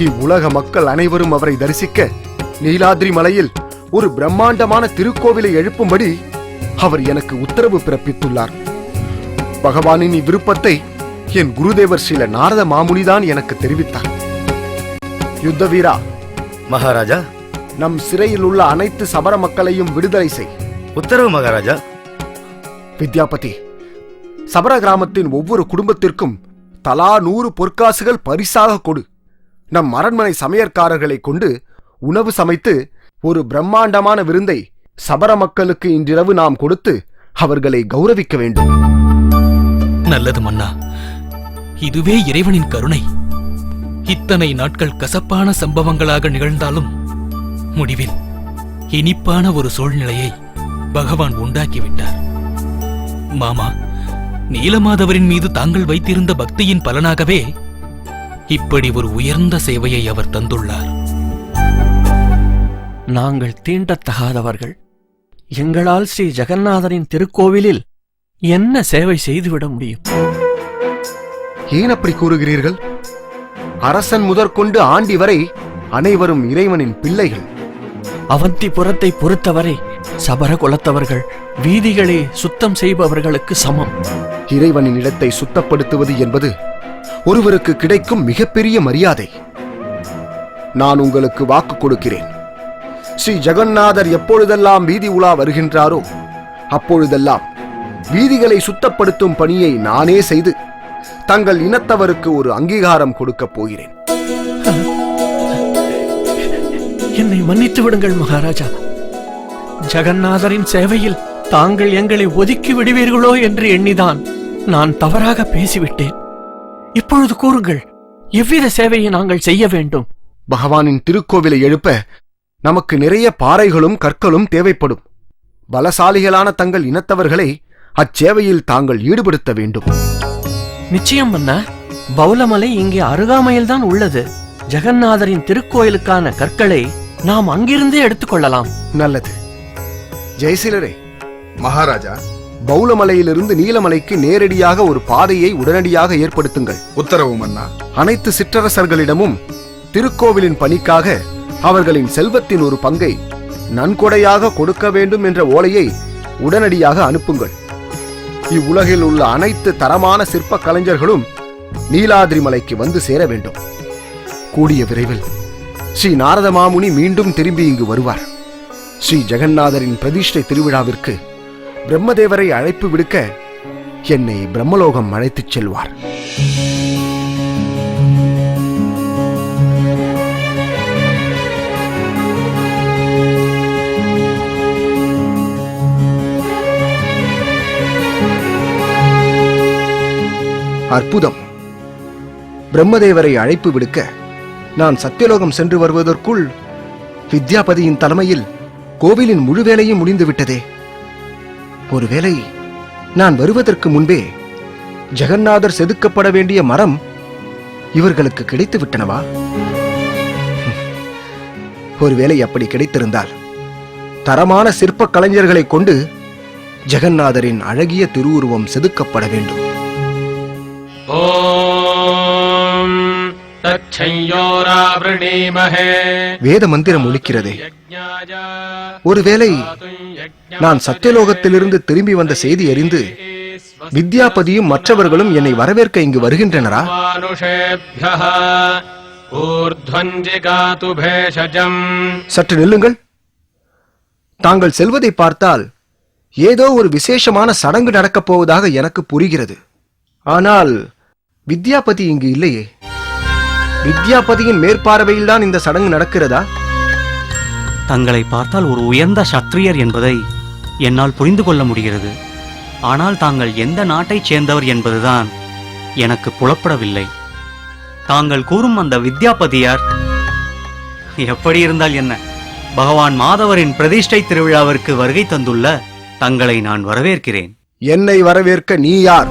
இவ்வுலக மக்கள் அனைவரும் அவரை தரிசிக்க நீலாத்ரி மலையில் ஒரு பிரம்மாண்டமான திருக்கோவிலை எழுப்பும்படி அவர் எனக்கு உத்தரவு பிறப்பித்துள்ளார். பகவானின் இவ்விருப்பத்தை என் குருதேவர் ஸ்ரீல நாரத மாமுனிதான் எனக்கு தெரிவித்தார். யுத்த வீரா. மகாராஜா. நம் சிறையில் உள்ள அனைத்து சபர மக்களையும் விடுதலை செய். உத்தரவு மகாராஜா. வித்யாபதி, சபர கிராமத்தின் ஒவ்வொரு குடும்பத்திற்கும் தலா 100 பொற்காசுகள் பரிசாக கொடு. நம் அரண்மனை சமையற்காரர்களை கொண்டு உணவு சமைத்து ஒரு பிரம்மாண்டமான விருந்தை சபர மக்களுக்கு இன்றிரவு நாம் கொடுத்து அவர்களை கௌரவிக்க வேண்டும். நல்லது மன்னா, இதுவே இறைவனின் கருணை. இத்தனை நாட்கள் கசப்பான சம்பவங்களாக நிகழ்ந்தாலும் முடிவில் இனிப்பான ஒரு சூழ்நிலையை பகவான் உண்டாக்கிவிட்டார். மாமா, நீலமாதவரின் மீது தாங்கள் வைத்திருந்த பக்தியின் பலனாகவே இப்படி ஒரு உயர்ந்த சேவையை அவர் தந்துள்ளார். நாங்கள் தீண்டத்தகாதவர்கள். எங்களால் ஸ்ரீ ஜெகநாதரின் திருக்கோவிலில் என்ன சேவை செய்துவிட முடியும்? ஏன் அப்படி கூறுகிறீர்கள்? அரசன் முதற்கொண்டு ஆண்டி வரை அனைவரும் இறைவனின் பிள்ளைகள். அவந்திபுரத்தை பொறுத்தவரை சபர குலத்தவர்கள் வீதிகளை சுத்தம் செய்பவர்களுக்கு சமம். இறைவனின் இடத்தை சுத்தப்படுத்துவது என்பது ஒருவருக்கு கிடைக்கும் மிகப்பெரிய மரியாதை. நான் உங்களுக்கு வாக்கு கொடுக்கிறேன். ஸ்ரீ ஜெகநாதர் எப்பொழுதெல்லாம் வீதி உலா வருகின்றாரோ அப்பொழுதெல்லாம் வீதிகளை சுத்தப்படுத்தும் பணியை நானே செய்து தங்கள் இனத்தவருக்கு ஒரு அங்கீகாரம் கொடுக்கப் போகிறேன். என்னை மன்னித்து விடுங்கள் மகாராஜா. ஜெகநாதரின் சேவையில் தாங்கள் எங்களை ஒதுக்கி விடுவீர்களோ என்று எண்ணிதான் நான் தவறாக பேசிவிட்டேன். இப்பொழுது கூறுங்கள், எவ்வித சேவையை நாங்கள் செய்ய வேண்டும்? பகவானின் திருக்கோவிலை எழுப்ப நமக்கு நிறைய பாறைகளும் கற்களும் தேவைப்படும். பலசாலிகளான தங்கள் இனத்தவர்களை அச்சேவையில் தாங்கள் ஈடுபடுத்த வேண்டும். நிச்சயம் மன்னா. பௌலமலை இங்கே அருகாமையில்தான் உள்ளது. ஜெகநாதரின் திருக்கோயிலுக்கான கற்களை நாம் அங்கிருந்தே எடுத்துக்கொள்ளலாம். நல்லது. ஜெயசீலரே, மகாராஜா, பௌலமலையிலிருந்து நீலமலைக்கு நேரடியாக ஒரு பாதையை உடனடியாக ஏற்படுத்துங்கள். உத்தரவு மன்னா. அனைத்து சிற்றரசர்களிடமும் திருக்கோவிலின் பணிக்காக அவர்களின் செல்வத்தின் ஒரு பங்கை நன்கொடையாக கொடுக்க வேண்டும் என்ற ஓலையை உடனடியாக அனுப்புங்கள். இவ்வுலகில் உள்ள அனைத்து தரமான சிற்ப கலைஞர்களும் நீலாதிரி மலைக்கு வந்து சேர வேண்டும். கூடிய விரைவில் ஸ்ரீ நாரத மாமுனி மீண்டும் திரும்பி இங்கு வருவார். ஸ்ரீ ஜெகநாதரின் பிரதிஷ்டை திருவிழாவிற்கு பிரம்மதேவரை அழைப்பு விடுக்க என்னை பிரம்மலோகம் அழைத்துச் செல்வார். அற்புதம். பிரம்மதேவரை அழைப்பு விடுக்க நான் சத்தியலோகம் சென்று வருவதற்குள் வித்யாபதியின் தலைமையில் கோவிலின் முழு வேலையும் முடிந்துவிட்டதே. ஒருவேளை நான் வருவதற்கு முன்பே ஜெகநாதர் செதுக்கப்பட வேண்டிய மரம் இவர்களுக்கு கிடைத்து விட்டனவா? ஒருவேளை அப்படி கிடைத்திருந்தால் தரமான சிற்ப கலைஞர்களை கொண்டு ஜெகநாதரின் அழகிய திருவுருவம் செதுக்கப்பட வேண்டும். வேத மந்திரம் ஒலிக்கிறதே. ஒருவேளை நான் சத்தியலோகத்திலிருந்து திரும்பி வந்த செய்தி அறிந்து வித்யாபதியும் மற்றவர்களும் என்னை வரவேற்க இங்கு வருகின்றனரா? சற்று நில்லுங்கள். தாங்கள் செல்வதை பார்த்தால் ஏதோ ஒரு விசேஷமான சடங்கு நடக்கப் போவதாக எனக்கு புரிகிறது. ஆனால் வித்யாபதி இங்கு இல்லையே. வித்யாபதியின் மேற்பார்வையில்தான் இந்த சடங்கு நடக்கிறதா? தங்களை பார்த்தால் ஒரு உயர்ந்த சத்திரியர் என்பதை என்னால் புரிந்து கொள்ள முடிகிறது. ஆனால் தாங்கள் எந்த நாட்டைச் சேர்ந்தவர் என்பதுதான் எனக்கு புலப்படவில்லை. தாங்கள் கூறும் அந்த வித்யாபதியார்? எப்படி இருந்தால் என்ன, பகவான் மாதவரின் பிரதிஷ்டை திருவிழாவிற்கு வருகை தந்துள்ள தங்களை நான் வரவேற்கிறேன். என்னை வரவேற்க நீ யார்?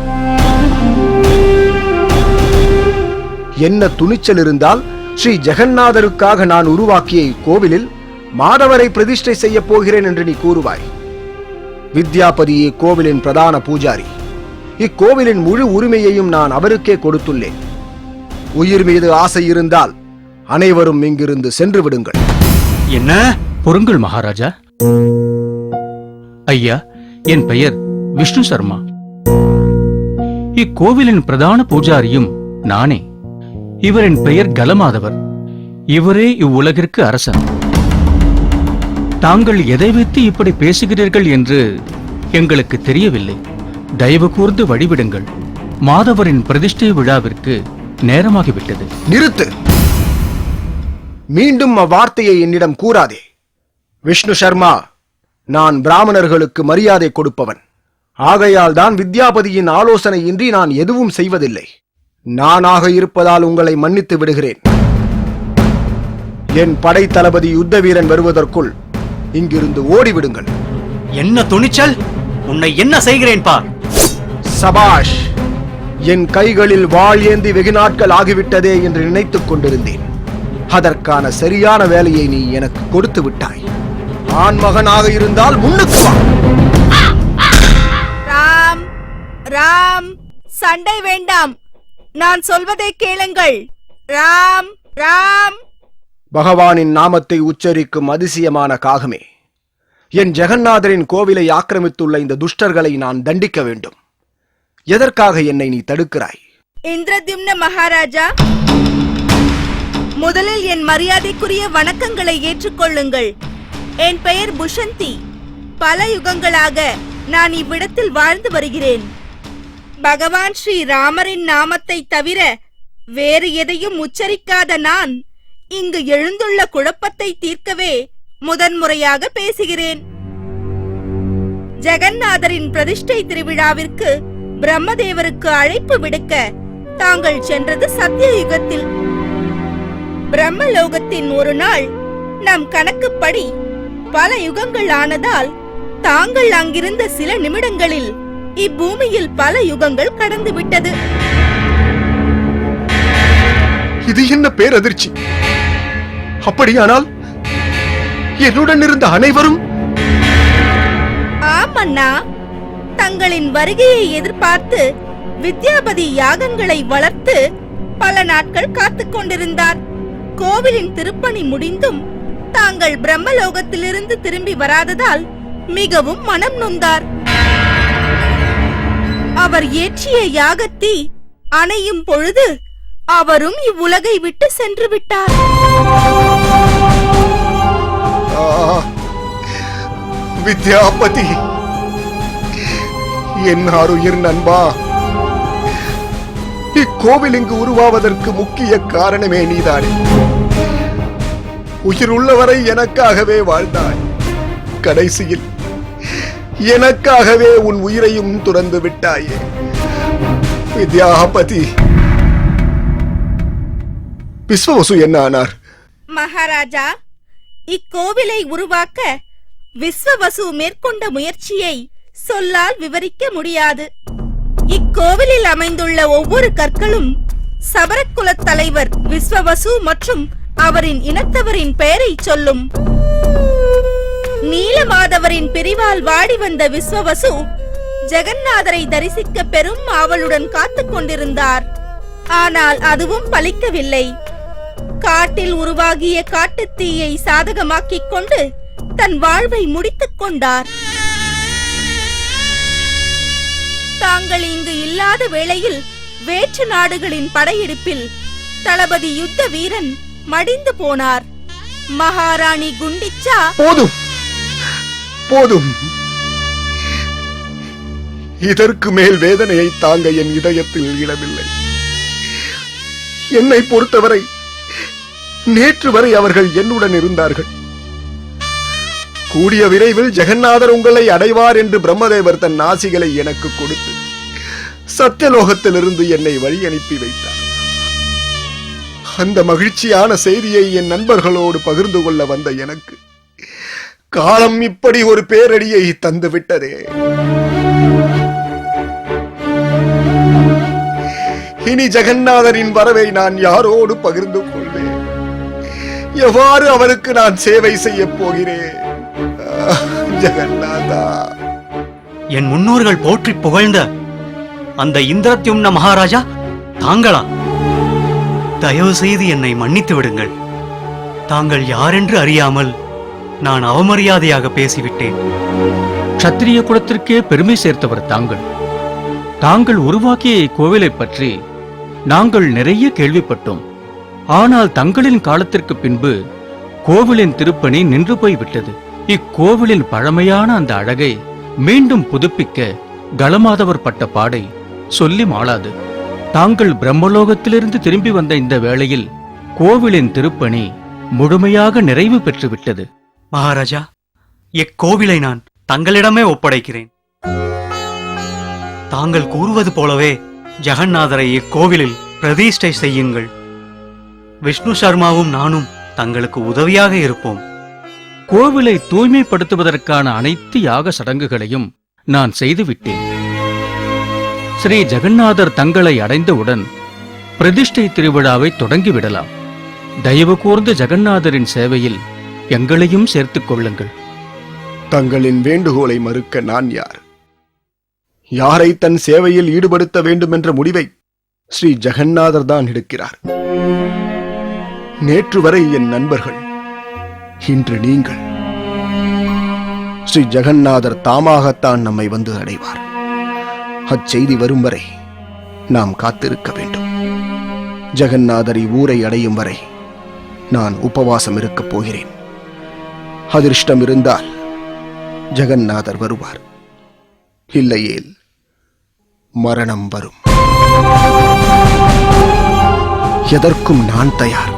என்ன துணிச்சல் இருந்தால் ஸ்ரீ ஜெகநாதருக்காக நான் உருவாக்கிய இக்கோவிலில் மாதவரை பிரதிஷ்டை செய்ய போகிறேன் என்று நீ கூறுவாய்? வித்யாபதியே கோவிலின் பிரதான பூஜாரி. இக்கோவிலின் முழு உரிமையையும் நான் அவருக்கே கொடுத்துள்ளேன். உயிர் மீது ஆசை இருந்தால் அனைவரும் இங்கிருந்து சென்று விடுங்கள். என்ன? பொறுங்கள் மகாராஜா. ஐயா, என் பெயர் விஷ்ணு சர்மா. இக்கோவிலின் பிரதான பூஜாரியும் நானே. இவரின் பெயர் கலமாதவர். இவரே இவ்வுலகிற்கு அரசன். தாங்கள் எதை வைத்து இப்படி பேசுகிறீர்கள் என்று எங்களுக்கு தெரியவில்லை. தயவு கூர்ந்து வழிவிடுங்கள். மாதவரின் பிரதிஷ்டை விழாவிற்கு நேரமாகிவிட்டது. நிறுத்து. மீண்டும் அவ்வார்த்தையை என்னிடம் கூறாதே. விஷ்ணு சர்மா, நான் பிராமணர்களுக்கு மரியாதை கொடுப்பவன். ஆகையால் தான் வித்யாபதியின் ஆலோசனையின்றி நான் எதுவும் செய்வதில்லை. நானாக இருப்பதால் உங்களை மன்னித்து விடுகிறேன். என் படை தளபதி யுத்த வீரன் வருவதற்குள் இங்கிருந்து ஓடிவிடுங்கள். என்ன துணிச்சல்! உன்னை என்ன செய்கிறேன் பார். சபாஷ்! என் கைகளில் வாள் ஏந்தி வெகு நாட்கள் ஆகிவிட்டதே என்று நினைத்துக் கொண்டிருந்தேன். அதற்கான சரியான வேலையை நீ எனக்கு கொடுத்து விட்டாய். ஆண் மகனாக இருந்தால் முன்னுக்கு வா. ராம், ராம், சண்டை வேண்டாம். நான் சொல்வதை கேளுங்கள். ராம், ராம். பகவானின் நாமத்தை உச்சரிக்கும் அதிசயமான காகமே, என் ஜெகநாதரின் கோவிலை ஆக்கிரமித்துள்ள இந்த துஷ்டர்களை நான் தண்டிக்க வேண்டும். எதற்காக என்னை நீ தடுக்கிறாய்? இந்திரத்யும்ன மகாராஜா, முதலில் என் மரியாதைக்குரிய வணக்கங்களை ஏற்றுக்கொள்ளுங்கள். என் பெயர் புஷந்தி. பல யுகங்களாக நான் இவ்விடத்தில் வாழ்ந்து வருகிறேன். பகவான் ஸ்ரீ ராமரின் நாமத்தை தவிர வேறு எதையும் உச்சரிக்காத நான் இங்கு எழுந்துள்ள குழப்பத்தை தீர்க்கவே முதன்முறையாக பேசுகிறேன். ஜெகநாதரின் பிரதிஷ்டை திருவிழாவிற்கு பிரம்மதேவருக்கு அழைப்பு விடுக்க தாங்கள் சென்றது சத்திய யுகத்தில். பிரம்மலோகத்தின் ஒரு நாள் நம் கணக்குப்படி பல யுகங்கள் ஆனதால் தாங்கள் அங்கிருந்த சில நிமிடங்களில் இப்பூமியில் பல யுகங்கள் கடந்து விட்டது. இது என்ன பேரதிர்ச்சி! அப்படியானால் என்னுடன் இருந்த அனைவரும்? ஆமண்ணா, தங்களின் வருகையை எதிர்பார்த்து வித்யாபதி யாகங்களை வளர்த்து பல நாட்கள் காத்துக் கொண்டிருந்தார். கோவிலின் திருப்பணி முடிந்தும் தாங்கள் பிரம்மலோகத்திலிருந்து திரும்பி வராததால் மிகவும் மனம் நொந்தார். அவர் ஏற்றிய யாகத்தீ அணையும் பொழுது அவரும் இவ்வுலகை விட்டு சென்று விட்டார். வித்யாபதி, என் அருயிர் நண்பா, இக்கோவில் இங்கு உருவாவதற்கு முக்கிய காரணமே நீதானே. உயிர் உள்ளவரை எனக்காகவே வாழ்ந்தாய். கடைசியில் எனக்காகவே உன் உயிரையும் துறந்து விட்டாயே. வித்யாபதி, விஸ்வவசு என்ன ஆனார்? மகாராஜா, இக்கோவிலை உருவாக்க விஸ்வவசு மேற்கொண்ட முயற்சியை சொல்லால் விவரிக்க முடியாது. இக்கோவிலில் அமைந்துள்ள ஒவ்வொரு கற்களும் சபரக்குலத் தலைவர் விஸ்வவசு மற்றும் அவரின் இனத்தவரின் பெயரை சொல்லும். நீலமாதவரின் பிரிவால் வாடி வந்த விஸ்வவசு ஜெகநாதரை தரிசிக்க பெரும் ஆவலுடன் காத்துக் கொண்டிருந்தார். ஆனால் அதுவும் பலிக்கவில்லை. காட்டில் உருவாகிய காட்டுத்தீயை சாதகமாக்கிக் கொண்டு தன் வாழ்வை முடித்துக் கொண்டார். தாங்கள் இங்கு இல்லாத வேளையில் வேற்று நாடுகளின் படையெடுப்பில் தளபதி யுத்த வீரன் மடிந்து போனார். மகாராணி குண்டிச்சா... போதும் போதும், இதற்கு மேல் வேதனையை தாங்க என் இதயத்தில் இடமில்லை. என்னை பொறுத்தவரை நேற்று வரை அவர்கள் என்னுடன் இருந்தார்கள். கூடிய விரைவில் ஜெகநாதர் உங்களை அடைவார் என்று பிரம்மதேவர் தன் ஆசிகளை எனக்கு கொடுத்து சத்தியலோகத்திலிருந்து என்னை வழி அனுப்பி வைத்தார். அந்த மகிழ்ச்சியான செய்தியை என் நண்பர்களோடு பகிர்ந்து கொள்ள வந்த எனக்கு காலம் இப்படி ஒரு பேரடியை தந்து விட்டதே. இனி ஜெகநாதரின் வரவை நான் யாரோடு பகிர்ந்து கொள்வேன்? எவ்வாறு அவருக்கு நான் சேவை செய்ய போகிறேன்? ஜெகநாதா, என் முன்னோர்கள் போற்றி புகழ்ந்த அந்த இந்திரத்யும்ன மகாராஜா தாங்களா? தயவு செய்து என்னை மன்னித்து விடுங்கள். தாங்கள் யாரென்று அறியாமல் நான் அவமரியாதையாக பேசிவிட்டேன். க்ஷத்திரிய குலத்திற்கே பெருமை சேர்த்தவர் தாங்கள். தாங்கள் உருவாக்கிய இக்கோவிலை பற்றி நாங்கள் நிறைய கேள்விப்பட்டோம். ஆனால் தங்களின் காலத்திற்கு பின்பு கோவிலின் திருப்பணி நின்று போய்விட்டது. இக்கோவிலின் பழமையான அந்த அழகை மீண்டும் புதுப்பிக்க கலமாதவர் பட்ட பாடை சொல்லி மாளாது. தாங்கள் பிரம்மலோகத்திலிருந்து திரும்பி வந்த இந்த வேளையில் கோவிலின் திருப்பணி முழுமையாக நிறைவு பெற்றுவிட்டது. மகாராஜா, இக்கோவிலை நான் தங்களிடமே ஒப்படைக்கிறேன். தாங்கள் கூறுவது போலவே ஜெகநாதரை இக்கோவிலில் பிரதிஷ்டை செய்யுங்கள். விஷ்ணு சர்மாவும் நானும் தங்களுக்கு உதவியாக இருப்போம். கோவிலை தூய்மைப்படுத்துவதற்கான அனைத்து யாக சடங்குகளையும் நான் செய்துவிட்டேன். ஸ்ரீ ஜெகநாதர் தங்களை அடைந்தவுடன் பிரதிஷ்டை திருவிழாவை தொடங்கிவிடலாம். தயவு கூர்ந்து ஜெகநாதரின் சேவையில் எங்களையும் சேர்த்துக் கொள்ளுங்கள். தங்களின் வேண்டுகோளை மறுக்க நான் யார்? யாரை தன் சேவையில் ஈடுபடுத்த வேண்டும் என்ற முடிவை ஸ்ரீ ஜெகநாதர் தான் எடுக்கிறார். நேற்று வரை என் நண்பர்கள், இன்று நீங்கள். ஸ்ரீ ஜெகநாதர் தாமாகத்தான் நம்மை வந்து அடைவார். அச்செய்தி வரும் வரை நாம் காத்திருக்க வேண்டும். ஜெகநாதர் இவ்வூரை அடையும் வரை நான் உபவாசம் இருக்கப் போகிறேன். அதிர்ஷ்டம் இருந்தால் ஜெகநாதர் வருவார், இல்லையேல் மரணம் வரும். எதற்கும் நான் தயார்.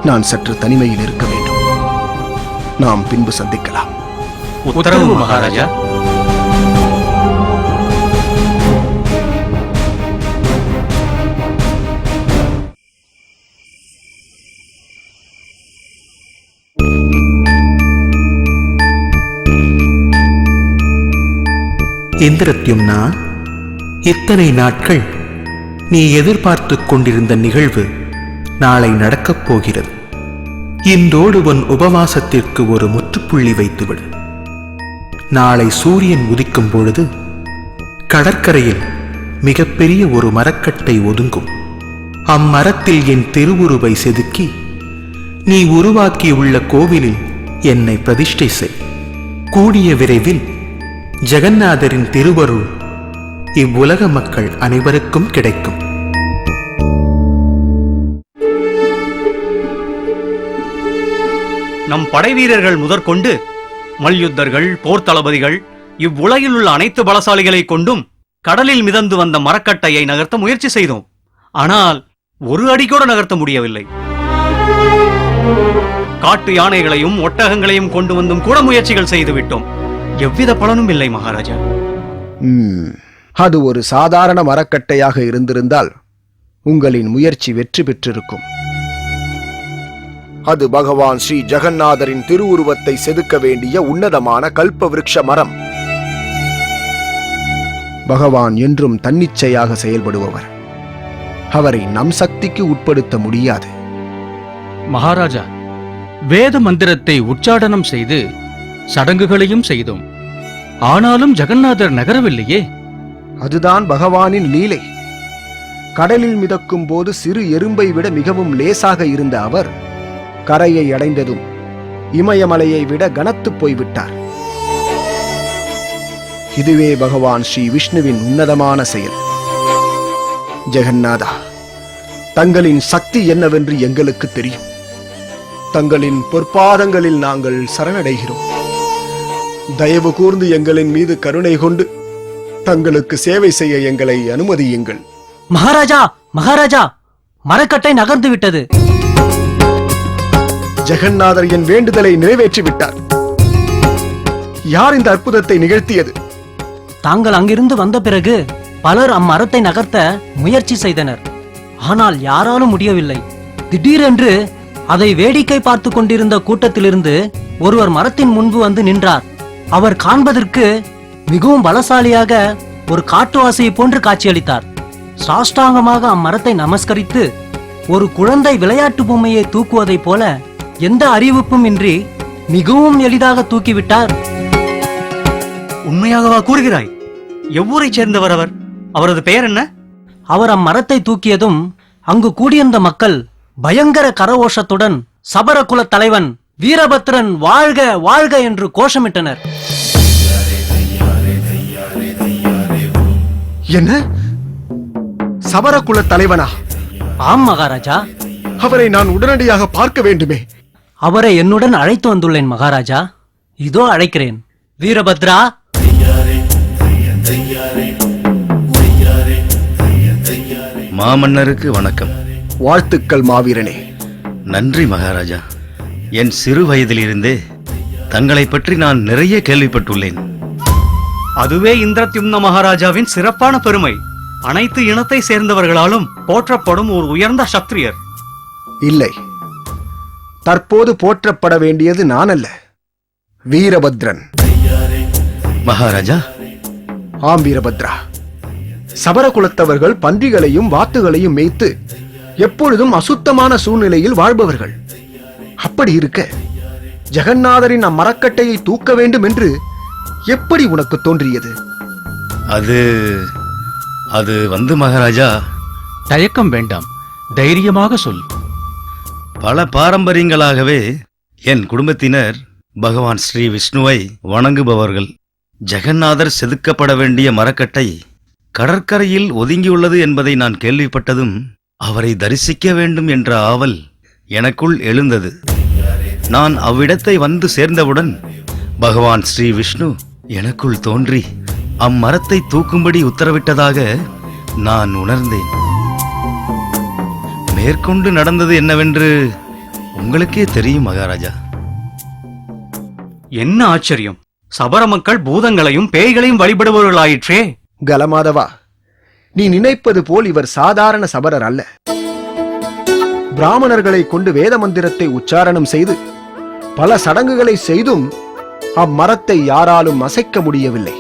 நான் சற்று தனிமையில் இருக்க வேண்டும். நாம் பின்பு சந்திக்கலாம். உத்தரவு மகாராஜா. இந்திரத்யும்னா, இத்தனை நாட்கள் நீ எதிர்பார்த்துக் கொண்டிருந்த நிகழ்வு நாளை நடக்கப் போகிறது. இன்றோடு உன் உபவாசத்திற்கு ஒரு முற்றுப்புள்ளி வைத்துவிடு. நாளை சூரியன் உதிக்கும் பொழுது கடற்கரையில் மிகப்பெரிய ஒரு மரக்கட்டை ஒதுங்கும். அம்மரத்தில் என் திருவுருவை செதுக்கி நீ உருவாக்கியுள்ள கோவிலில் என்னை பிரதிஷ்டை செய். கூடிய விரைவில் ஜெகநாதரின் திருவருள் இவ்வுலக மக்கள் அனைவருக்கும் கிடைக்கும். நம் படைவீரர்கள் முதற்கொண்டு மல்யுத்தர்கள், போர் தளபதிகள், இவ்வுலகில் உள்ள அனைத்து பலசாலிகளை கொண்டும் கடலில் மிதந்து வந்த மரக்கட்டையை நகர்த்த முயற்சி செய்தோம். ஆனால் ஒரு அடி கூட நகர்த்த முடியவில்லை. காட்டு யானைகளையும் ஒட்டகங்களையும் கொண்டு வந்தும் கூட முயற்சிகள் செய்துவிட்டோம். எவ்வித பலனும் இல்லை மகாராஜா. அது ஒரு சாதாரண மரக்கட்டையாக இருந்திருந்தால் உங்களின் முயற்சி வெற்றி பெற்றிருக்கும். அது பகவான் ஸ்ரீ ஜெகநாதரின் திருவுருவத்தை செதுக்க வேண்டிய உன்னதமான கல்ப விருட்ச மரம். பகவான் என்றும் தன்னிச்சையாக செயல்படுபவர். அவரை நம் சக்திக்கு உட்படுத்த முடியாது. மகாராஜா, வேத மந்திரத்தை உச்சாடனம் செய்து சடங்குகளையும் செய்தோம். ஆனாலும் ஜெகநாதர் நகரவில்லையே. அதுதான் பகவானின் லீலை. கடலில் மிதக்கும் போது சிறு எறும்பை விட மிகவும் லேசாக இருந்த அவர் கரையை அடைந்ததும் இமயமலையை விட கனத்து போய்விட்டார். இதுவே பகவான் ஸ்ரீ விஷ்ணுவின் உன்னதமான செயல். ஜெகநாதா, தங்களின் சக்தி என்னவென்று எங்களுக்கு தெரியும். தங்களின் பொற்பாதங்களில் நாங்கள் சரணடைகிறோம். தயவு கூர்ந்து எங்களின் மீது கருணை கொண்டு தங்களுக்கு சேவை செய்ய எங்களை அனுமதியுங்கள். மகாராஜா, மகாராஜா, மரக்கட்டை நகர்ந்து விட்டது. ஜெகநாதர் என் வேண்டுதலை நிறைவேற்றி விட்டார். யார் இந்த அற்புதத்தை நிகழ்த்தியது? தாங்கள் அங்கிருந்து வந்த பிறகு பலர் அம்மரத்தை நகர்த்த முயற்சி செய்தனர். ஆனால் யாராலும் முடியவில்லை. திடீரென்று அதை வேடிக்கை பார்த்து கொண்டிருந்த கூட்டத்திலிருந்து ஒருவர் மரத்தின் முன்பு வந்து நின்றார். அவர் காண்பதற்கு மிகவும் பலசாலியாக ஒரு காட்டுவாசியை போன்று காட்சியளித்தார். சாஷ்டாங்கமாக அம்மரத்தை நமஸ்கரித்து ஒரு குழந்தை விளையாட்டு பொம்மையை தூக்குவதைப் போல எந்த அறிவிப்பும் இன்றி மிகவும் எளிதாக தூக்கிவிட்டார். உண்மையாகவா கூறுகிறாய்? எவ்வூரைச் சேர்ந்தவர் அவர்? அவரது பெயர் என்ன? அவர் அம்மரத்தை தூக்கியதும் அங்கு கூடியிருந்த மக்கள் பயங்கர கரகோஷத்துடன் சபரகுல தலைவன் வீரபத்ரன் வாழ்க வாழ்க என்று கோஷமிட்டனர். என்ன? சபரகுல தலைவனா? ஆம் மகாராஜா. அவரை நான் உடனடியாக பார்க்க வேண்டுமே. அவரை என்னுடன் அழைத்து வந்துள்ளேன் மகாராஜா. இதோ அழைக்கிறேன். வீரபத்ரா. மாமன்னருக்கு வணக்கம். வாழ்த்துக்கள் மாவீரனே. நன்றி மகாராஜா. என் சிறு வயதிலிருந்தே தங்களை பற்றி நான் நிறைய கேள்விப்பட்டுள்ளேன். அதுவே இந்திரத்யும்ன மகாராஜாவின் சிறப்பான பெருமை. அனைத்து இனத்தை சேர்ந்தவர்களாலும் போற்றப்படும் ஒரு உயர்ந்த சத்திரியர். இல்லை, தற்போது போற்றப்பட வேண்டியது நான் அல்ல, வீரபத்ரன். மகாராஜா. ஆம் வீரபத்ரா. சபர குலத்தவர்கள் பன்றிகளையும் வாத்துகளையும் மேய்த்து எப்பொழுதும் அசுத்தமான சூழ்நிலையில் வாழ்பவர்கள். அப்படி இருக்க ஜெகநாதரின் அம்மரக்கட்டையை தூக்க வேண்டும் என்று எப்படி உனக்கு தோன்றியது? அது வந்து மகாராஜா, தயக்கம் வேண்டாம், தைரியமாக சொல். பல பாரம்பரியங்களாகவே என் குடும்பத்தினர் பகவான் ஸ்ரீ விஷ்ணுவை வணங்குபவர்கள். ஜெகநாதர் செதுக்கப்பட வேண்டிய மரக்கட்டை கடற்கரையில் ஒதுங்கியுள்ளது என்பதை நான் கேள்விப்பட்டதும் அவரை தரிசிக்க வேண்டும் என்ற ஆவல் எனக்குள் எழுந்தது. நான் அவ்விடத்தை வந்து சேர்ந்தவுடன் பகவான் ஸ்ரீ விஷ்ணு எனக்குள் தோன்றி அம்மரத்தை தூக்கும்படி உத்தரவிட்டதாக நான் உணர்ந்தேன். மேற்கொண்டு நடந்தது என்னவென்று உங்களுக்கே தெரியும் மகாராஜா. என்ன ஆச்சரியம்! சபர மக்கள் பூதங்களையும் பேய்களையும் வழிபடுபவர்களாயிற்றே. கலமாதவா, நீ நினைப்பது போல் இவர் சாதாரண சபரர் அல்ல. பிராமணர்களை கொண்டு வேத மந்திரத்தை உச்சாரணம் செய்து பல சடங்குகளை செய்தும் அம்மரத்தை யாராலும் அசைக்க முடியவில்லை.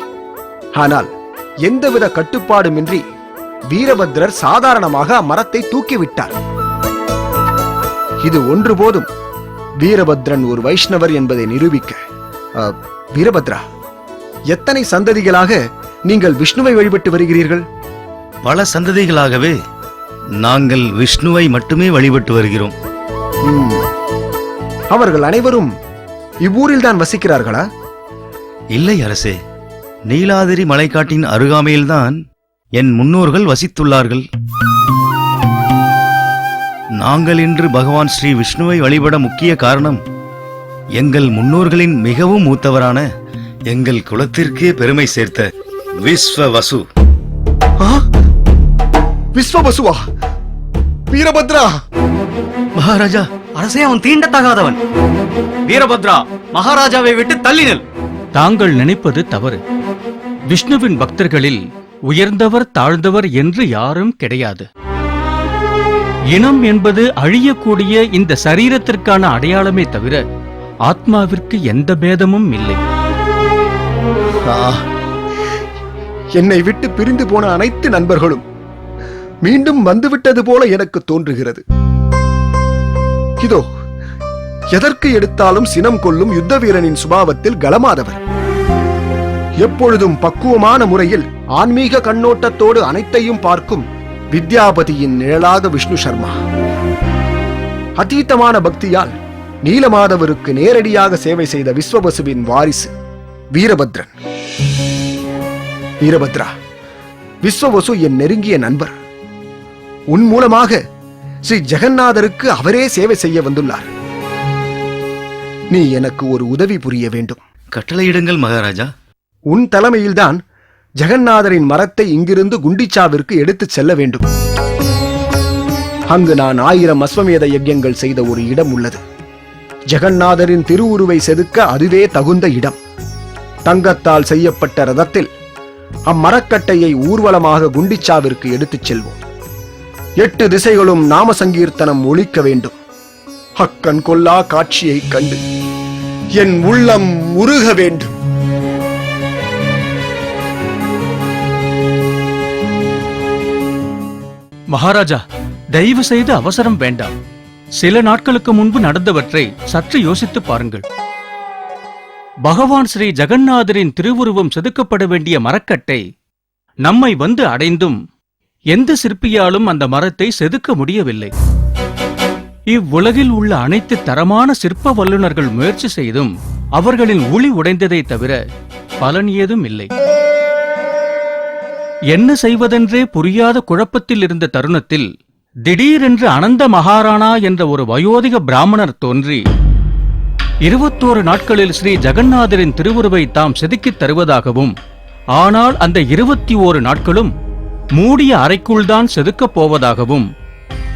ஆனால் எந்தவித கட்டுப்பாடுமின்றி வீரபத்ரர் சாதாரணமாக அம்மரத்தை தூக்கிவிட்டார். இது ஒன்று போதும் வீரபத்ரன் ஒரு வைஷ்ணவர் என்பதை நிரூபிக்க. வீரபத்ரா, எத்தனை சந்ததிகளாக நீங்கள் விஷ்ணுவை வழிபட்டு வருகிறீர்கள்? பல சந்ததிகளாகவே நாங்கள் விஷ்ணுவை மட்டுமே வழிபட்டு வருகிறோம். அவர்கள் அனைவரும் இவ்வூரில் தான் வசிக்கிறார்களா? இல்லை அரசே, நீலாதிரி மலைக்காட்டின் அருகாமையில்தான் என் முன்னோர்கள் வசித்துள்ளார்கள். நாங்கள் இன்று பகவான் ஸ்ரீ விஷ்ணுவை வழிபட முக்கிய காரணம் எங்கள் முன்னோர்களின் மிகவும் மூத்தவரான எங்கள் குலத்திற்கே பெருமை சேர்த்த விஸ்வவசு. விஸ்வவசுவா? வீரபத்ரா! மகாராஜா, அரசே, அவன் தீண்டத்தகாதவன். வீரபத்ரா, மகாராஜாவை விட்டு தள்ளினல். தாங்கள் நினைப்பது தவறு. விஷ்ணுவின் பக்தர்களில் உயர்ந்தவர் தாழ்ந்தவர் என்று யாரும் கிடையாது. இனம் என்பது அழியக்கூடிய இந்த சரீரத்திற்கான அடையாளமே தவிர ஆத்மாவிற்கு எந்த பேதமும் இல்லை. என்னை விட்டு பிரிந்து போன அனைத்து நண்பர்களும் மீண்டும் வந்துவிட்டது போல எனக்கு தோன்றுகிறது. இதோ எதற்கு எடுத்தாலும் சினம் கொள்ளும் யுத்த வீரனின் சுபாவத்தில் கலமாதவர். எப்பொழுதும் பக்குவமான முறையில் ஆன்மீக கண்ணோட்டத்தோடு அனைத்தையும் பார்க்கும் வித்யாபதியின் நிழலாக விஷ்ணு சர்மா. அதீதமான பக்தியால் நீலமாதவருக்கு நேரடியாக சேவை செய்த விஸ்வவசுவின் வாரிசு வீரபத்ரன். வீரபத்ரா, விஸ்வவசு என் நெருங்கிய நண்பர். உன் மூலமாக ஸ்ரீ ஜெகநாதருக்கு அவரே சேவை செய்ய வந்துள்ளார். நீ எனக்கு ஒரு உதவி புரிய வேண்டும். கட்டளையிடுங்கள் மகாராஜா. உன் தலைமையில்தான் ஜெகநாதரின் மரத்தை இங்கிருந்து குண்டிச்சாவிற்கு எடுத்துச் செல்ல வேண்டும். அங்கு நான் 1000 அஸ்வமேத யஜ்யங்கள் செய்த ஒரு இடம் உள்ளது. ஜெகநாதரின் திருவுருவை செதுக்க அதுவே தகுந்த இடம். தங்கத்தால் செய்யப்பட்ட ரதத்தில் அம்மரக்கட்டையை ஊர்வலமாக குண்டிச்சாவிற்கு எடுத்துச் செல்வோம். 8 திசைகளும் நாம சங்கீர்த்தனம் ஒலிக்க வேண்டும். அக்கண் கொல்லா காட்சியைக் கண்டு என் உள்ளம் உருக வேண்டும். மகாராஜா, தயவு செய்து அவசரம் வேண்டாம். சில நாட்களுக்கு முன்பு நடந்தவற்றை சற்று யோசித்து பாருங்கள். பகவான் ஸ்ரீ ஜெகநாதரின் திருவுருவம் செதுக்கப்பட வேண்டிய மரக்கட்டை நம்மை வந்து அடைந்தும் எந்த சிற்பியாலும் அந்த மரத்தை செதுக்க முடியவில்லை. இவ்வுலகில் உள்ள அனைத்து தரமான சிற்ப வல்லுநர்கள் முயற்சி செய்தும் அவர்களின் உளி உடைந்ததை தவிர பலன் ஏதும் இல்லை. என்ன செய்வதென்றே புரியாத குழப்பத்தில் இருந்த தருணத்தில் திடீரென்று அனந்த மகாராணா என்ற ஒரு வயோதிக பிராமணர் தோன்றி 21 நாட்களில் ஸ்ரீ ஜெகநாதரின் திருவுருவை தாம் செதுக்கித் தருவதாகவும், ஆனால் அந்த 21 நாட்களும் மூடிய அறைக்குள்தான் செதுக்கப் போவதாகவும்,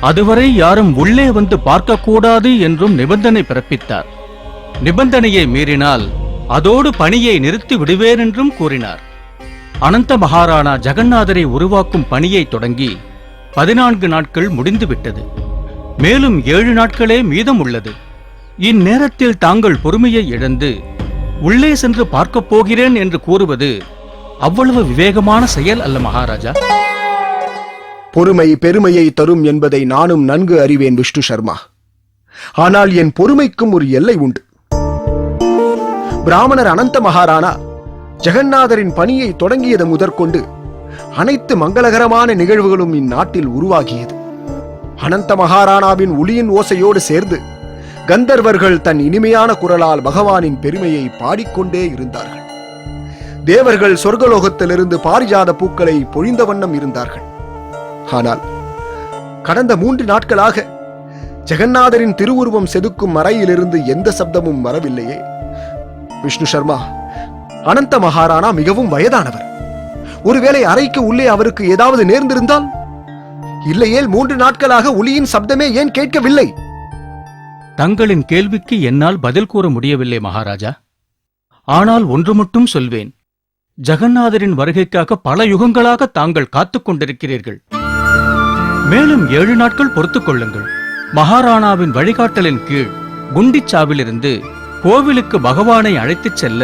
அதுவரை யாரும் உள்ளே வந்து பார்க்கக்கூடாது என்றும் நிபந்தனை பிறப்பித்தார். நிபந்தனையை மீறினால் அதோடு பணியை நிறுத்தி விடுவேன் என்றும் கூறினார். அனந்த மகாராணா ஜெகநாதரை உருவாக்கும் பணியை தொடங்கி 14 நாட்கள் முடிந்துவிட்டது. மேலும் 7 நாட்களே மீதம் உள்ளது. இந்நேரத்தில் தாங்கள் பொறுமையை இழந்து உள்ளே சென்று பார்க்கப் போகிறேன் என்று கூறுவது அவ்வளவு விவேகமான செயல் அல்ல மகாராஜா. பொறுமை பெருமையை தரும் என்பதை நானும் நன்கு அறிவேன் விஷ்ணு சர்மா. ஆனால் என் பொறுமைக்கும் ஒரு எல்லை உண்டு. பிராமணர் அனந்த மகாராணா ஜெகநாதரின் பணியை தொடங்கியது முதற்கொண்டு அனைத்து மங்களகரமான நிகழ்வுகளும் இந்நாட்டில் உருவாகியது. அனந்த மகாராணாவின் ஒளியின் ஓசையோடு சேர்ந்து கந்தர்வர்கள் தன் இனிமையான குரலால் பகவானின் பெருமையை பாடிக்கொண்டே இருந்தார்கள். தேவர்கள் சொர்க்கலோகத்திலிருந்து பாரிஜாத பூக்களை பொழிந்த வண்ணம் இருந்தார்கள். ஆனால் கடந்த 3 நாட்களாக ஜெகநாதரின் திருவுருவம் செதுக்கும் அறையிலிருந்து எந்த சப்தமும் வரவில்லையே. விஷ்ணு சர்மா, அனந்த மகாராணா மிகவும் வயதானவர். ஒருவேளை அறைக்கு உள்ளே அவருக்கு ஏதாவது நேர்ந்திருந்தால்? இல்லையேல் 3 நாட்களாக ஒளியின் சப்தமே ஏன் கேட்கவில்லை? தங்களின் கேள்விக்கு என்னால் பதில் கூற முடியவில்லை மகாராஜா. ஆனால் ஒன்று மட்டும் சொல்வேன். ஜெகநாதரின் வருகைக்காக பல யுகங்களாக தாங்கள் காத்துக் கொண்டிருக்கிறீர்கள். மேலும் 7 நாட்கள் பொறுத்துக் கொள்ளுங்கள். மகாராணாவின் வழிகாட்டலின் கீழ் குண்டிச்சாவிலிருந்து கோவிலுக்கு பகவானை அழைத்துச் செல்ல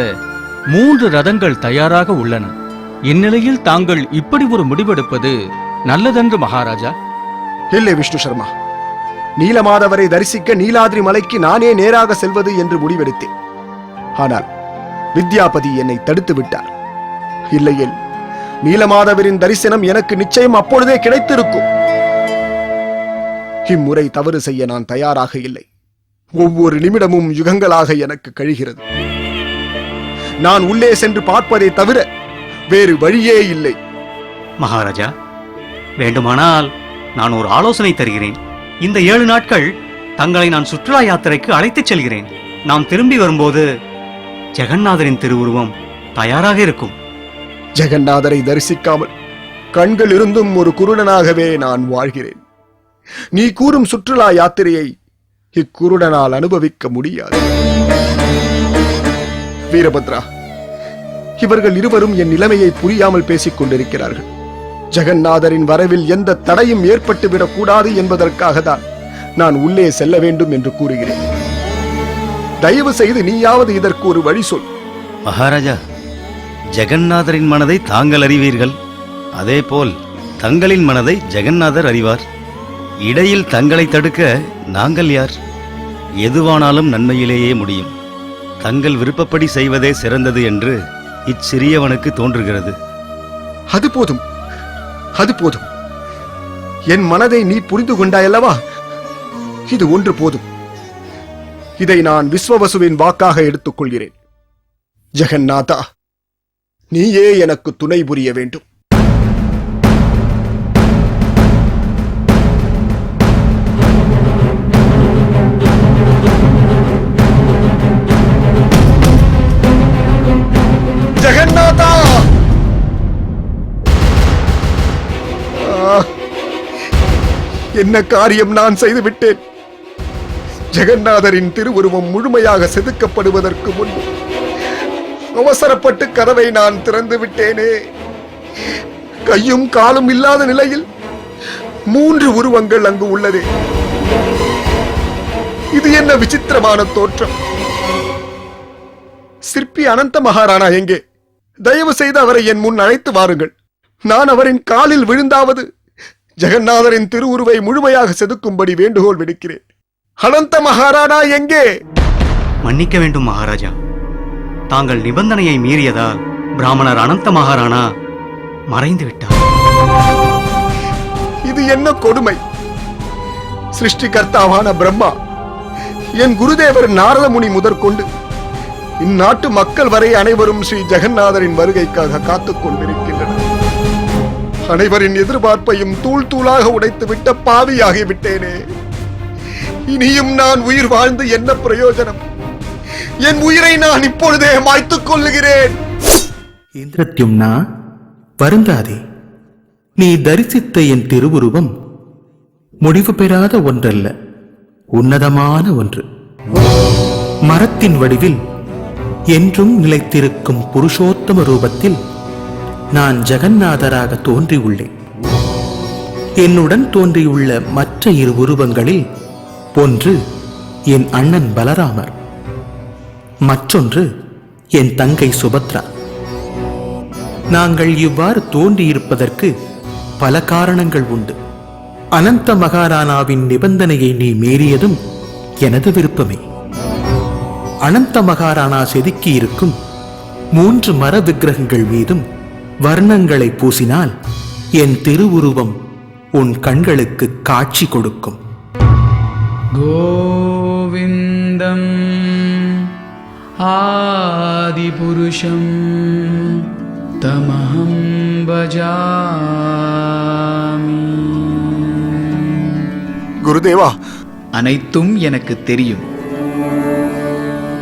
3 ரதங்கள் தயாராக உள்ளன. இந்நிலையில் தாங்கள் இப்படி ஒரு முடிவெடுப்பது நல்லதென்று மகாராஜா. இல்லை விஷ்ணு சர்மா, நீலமாதவரை தரிசிக்க நீலாதிரி மலைக்கு நானே நேராக செல்வது என்று முடிவெடுத்தேன். ஆனால் வித்யாபதி என்னை தடுத்து விட்டார். இல்லையேல் நீலமாதவரின் தரிசனம் எனக்கு நிச்சயம் அப்பொழுதே கிடைத்திருக்கும். இம்முறை தவறு செய்ய நான் தயாராக இல்லை. ஒவ்வொரு நிமிடமும் யுகங்களாக எனக்கு கழிகிறது. நான் உள்ளே சென்று பார்ப்பதை தவிர வேறு வழியே இல்லை. மகாராஜா, வேண்டுமானால் நான் ஒரு ஆலோசனை தருகிறேன். இந்த 7 நாட்கள் தங்களை நான் சுற்றுலா யாத்திரைக்கு அழைத்துச் செல்கிறேன். நாம் திரும்பி வரும்போது ஜெகநாதரின் திருவுருவம் தயாராக இருக்கும். ஜெகநாதரை தரிசிக்காமல் கண்கள் இருந்தும் ஒரு குருடனாகவே நான் வாழ்கிறேன். நீ கூறும் சுற்றுலா யாத்திரையை இக்குருடனால் அனுபவிக்க முடியாது. வீரபத்ரா, இவர்கள் இருவரும் என் நிலைமையை புரியாமல் பேசிக் கொண்டிருக்கிறார்கள். ஜெகநாதரின் வரவில் எந்த தடையும் ஏற்பட்டுவிடக் கூடாது என்பதற்காக தான் நான் உள்ளே செல்ல வேண்டும் என்று கூறுகிறேன். தயவு செய்து நீயாவது இதற்கு ஒரு வழி சொல். மகாராஜா, ஜெகநாதரின் மனதை தாங்கள் அறிவீர்கள். அதேபோல் தங்களின் மனதை ஜெகநாதர் அறிவார். இடையில் தங்களை தடுக்க நாங்கள் யார்? எதுவானாலும் நன்மையிலேயே முடியும். தங்கள் விருப்பப்படி செய்வதே சிறந்தது என்று இச்சிறியவனுக்கு தோன்றுகிறது. அது போதும், அது போதும். என் மனதை நீ புரிந்து கொண்டாயல்லவா? இது ஒன்று போதும். இதை நான் விஸ்வவசுவின் வாக்காக எடுத்துக் கொள்கிறேன். ஜெகநாதா, நீயே எனக்கு துணை புரிய வேண்டும். ஜெகநாதா! என்ன காரியம் நான் செய்து விட்டேன்? ஜெகநாதரின் திருவுருவம் முழுமையாக செதுக்கப்படுவதற்கு முன்பு அவசரப்பட்டு கதவை நான் திறந்து விட்டேனே. கையும் காலும் இல்லாத நிலையில் 3 உருவங்கள் அங்கு உள்ளதே. இது என்ன விசித்திரமான தோற்றம்! சிற்பி அனந்த மகாராணா எங்கே? தயவு செய்து அவரை என் முன் அழைத்து வாருங்கள். நான் அவரின் காலில் விழுந்தாவது ஜெகநாதரின் திருவுருவை முழுமையாக செதுக்கும்படி வேண்டுகோள் விடுக்கிறேன். அனந்த மகாராணா எங்கே? மன்னிக்க வேண்டும் மகாராஜா. தாங்கள் நிபந்தனையை மீறியதால் பிராமணர் அனந்த மகாராணா மறைந்து விட்டார். இது என்ன கொடுமை! சிருஷ்டிகர்த்தாவான பிரம்மா, என் குருதேவர் நாரத முனி முதற்கொண்டு இந்நாட்டு மக்கள் வரை அனைவரும் ஸ்ரீ ஜெகநாதரின் வருகைக்காக காத்துக் கொண்டிருக்கின்றனர். அனைவரின் எதிர்பார்ப்பையும் தூள் தூளாக உடைத்துவிட்ட பாவியாகிவிட்டேனே. இனியும் நான் உயிர் வாழ்ந்து என்ன பிரயோஜனம்? என் உயிரை நான் இப்பொழுதே மாய்த்துக் கொள்ளுகிறேன். இந்திரத்யும்னா, வருந்தாதே. நீ தரிசித்த என் திருவுருவம் முடிவு பெறாத ஒன்றல்ல, உன்னதமான ஒன்று. மரத்தின் வடிவில் என்றும் நிலைத்திருக்கும் புருஷோத்தம ரூபத்தில் நான் ஜெகநாதராக தோன்றியுள்ளேன். என்னுடன் தோன்றியுள்ள மற்ற 2 உருவங்களில் ஒன்று என் அண்ணன் பலராமர், மற்றொன்று என் தங்கை சுபத்ரா. நாங்கள் இவ்வாறு தோன்றியிருப்பதற்கு பல காரணங்கள் உண்டு. அனந்த மகாராணாவின் நிபந்தனையை நீ மீறியதும் எனது விருப்பமே. அனந்த மகாராணா செதுக்கியிருக்கும் 3 மர விக்கிரகங்கள் மீதும் வர்ணங்களை பூசினால் என் திருவுருவம் உன் கண்களுக்கு காட்சி கொடுக்கும். கோவிந்தம் ஆதிபுருஷம் தமஹம் பஜாமி. குருதேவா, அனைத்தும் எனக்கு தெரியும்.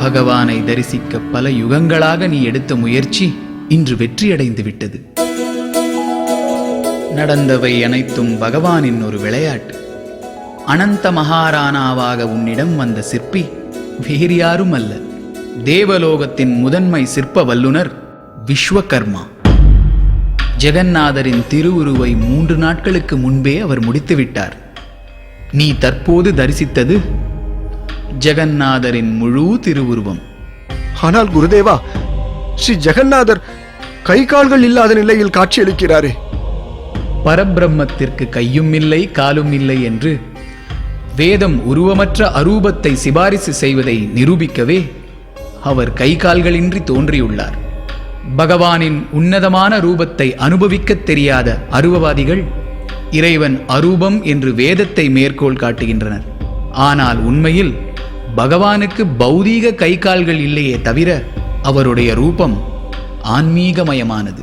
பகவானை தரிசிக்க பல யுகங்களாக நீ எடுத்த முயற்சி இன்று வெற்றியடைந்து விட்டது. நடந்தவை அனைத்தும் பகவானின் ஒரு விளையாட்டு. அனந்த மகாராணாவாக உன்னிடம் வந்த சிற்பி வேறு யாரும் அல்ல, தேவலோகத்தின் முதன்மை சிற்ப வல்லுனர் விஸ்வகர்மா. ஜெகநாதரின் திருவுருவை 3 நாட்களுக்கு முன்பே அவர் முடித்துவிட்டார். நீ தற்போது தரிசித்தது ஜெகநாதரின் முழு திருவுருவம். ஆனால் குருதேவா, ஸ்ரீ ஜெகநாதர் கை கால்கள் இல்லாத நிலையில் காட்சியளிக்கிறாரே. பரபிரம்மத்திற்கு கையும் இல்லை காலும் இல்லை என்று வேதம் உருவமற்ற அரூபத்தை சிபாரிசு செய்வதை நிரூபிக்கவே அவர் கை கால்களின்றி தோன்றியுள்ளார். பகவானின் உன்னதமான ரூபத்தை அனுபவிக்கத் தெரியாத அருவவாதிகள் இறைவன் அரூபம் என்று வேதத்தை மேற்கோள் காட்டுகின்றனர். ஆனால் உண்மையில் பகவானுக்கு பௌதீக கை கால்கள் இல்லையே தவிர அவருடைய ரூபம் ஆன்மீகமயமானது.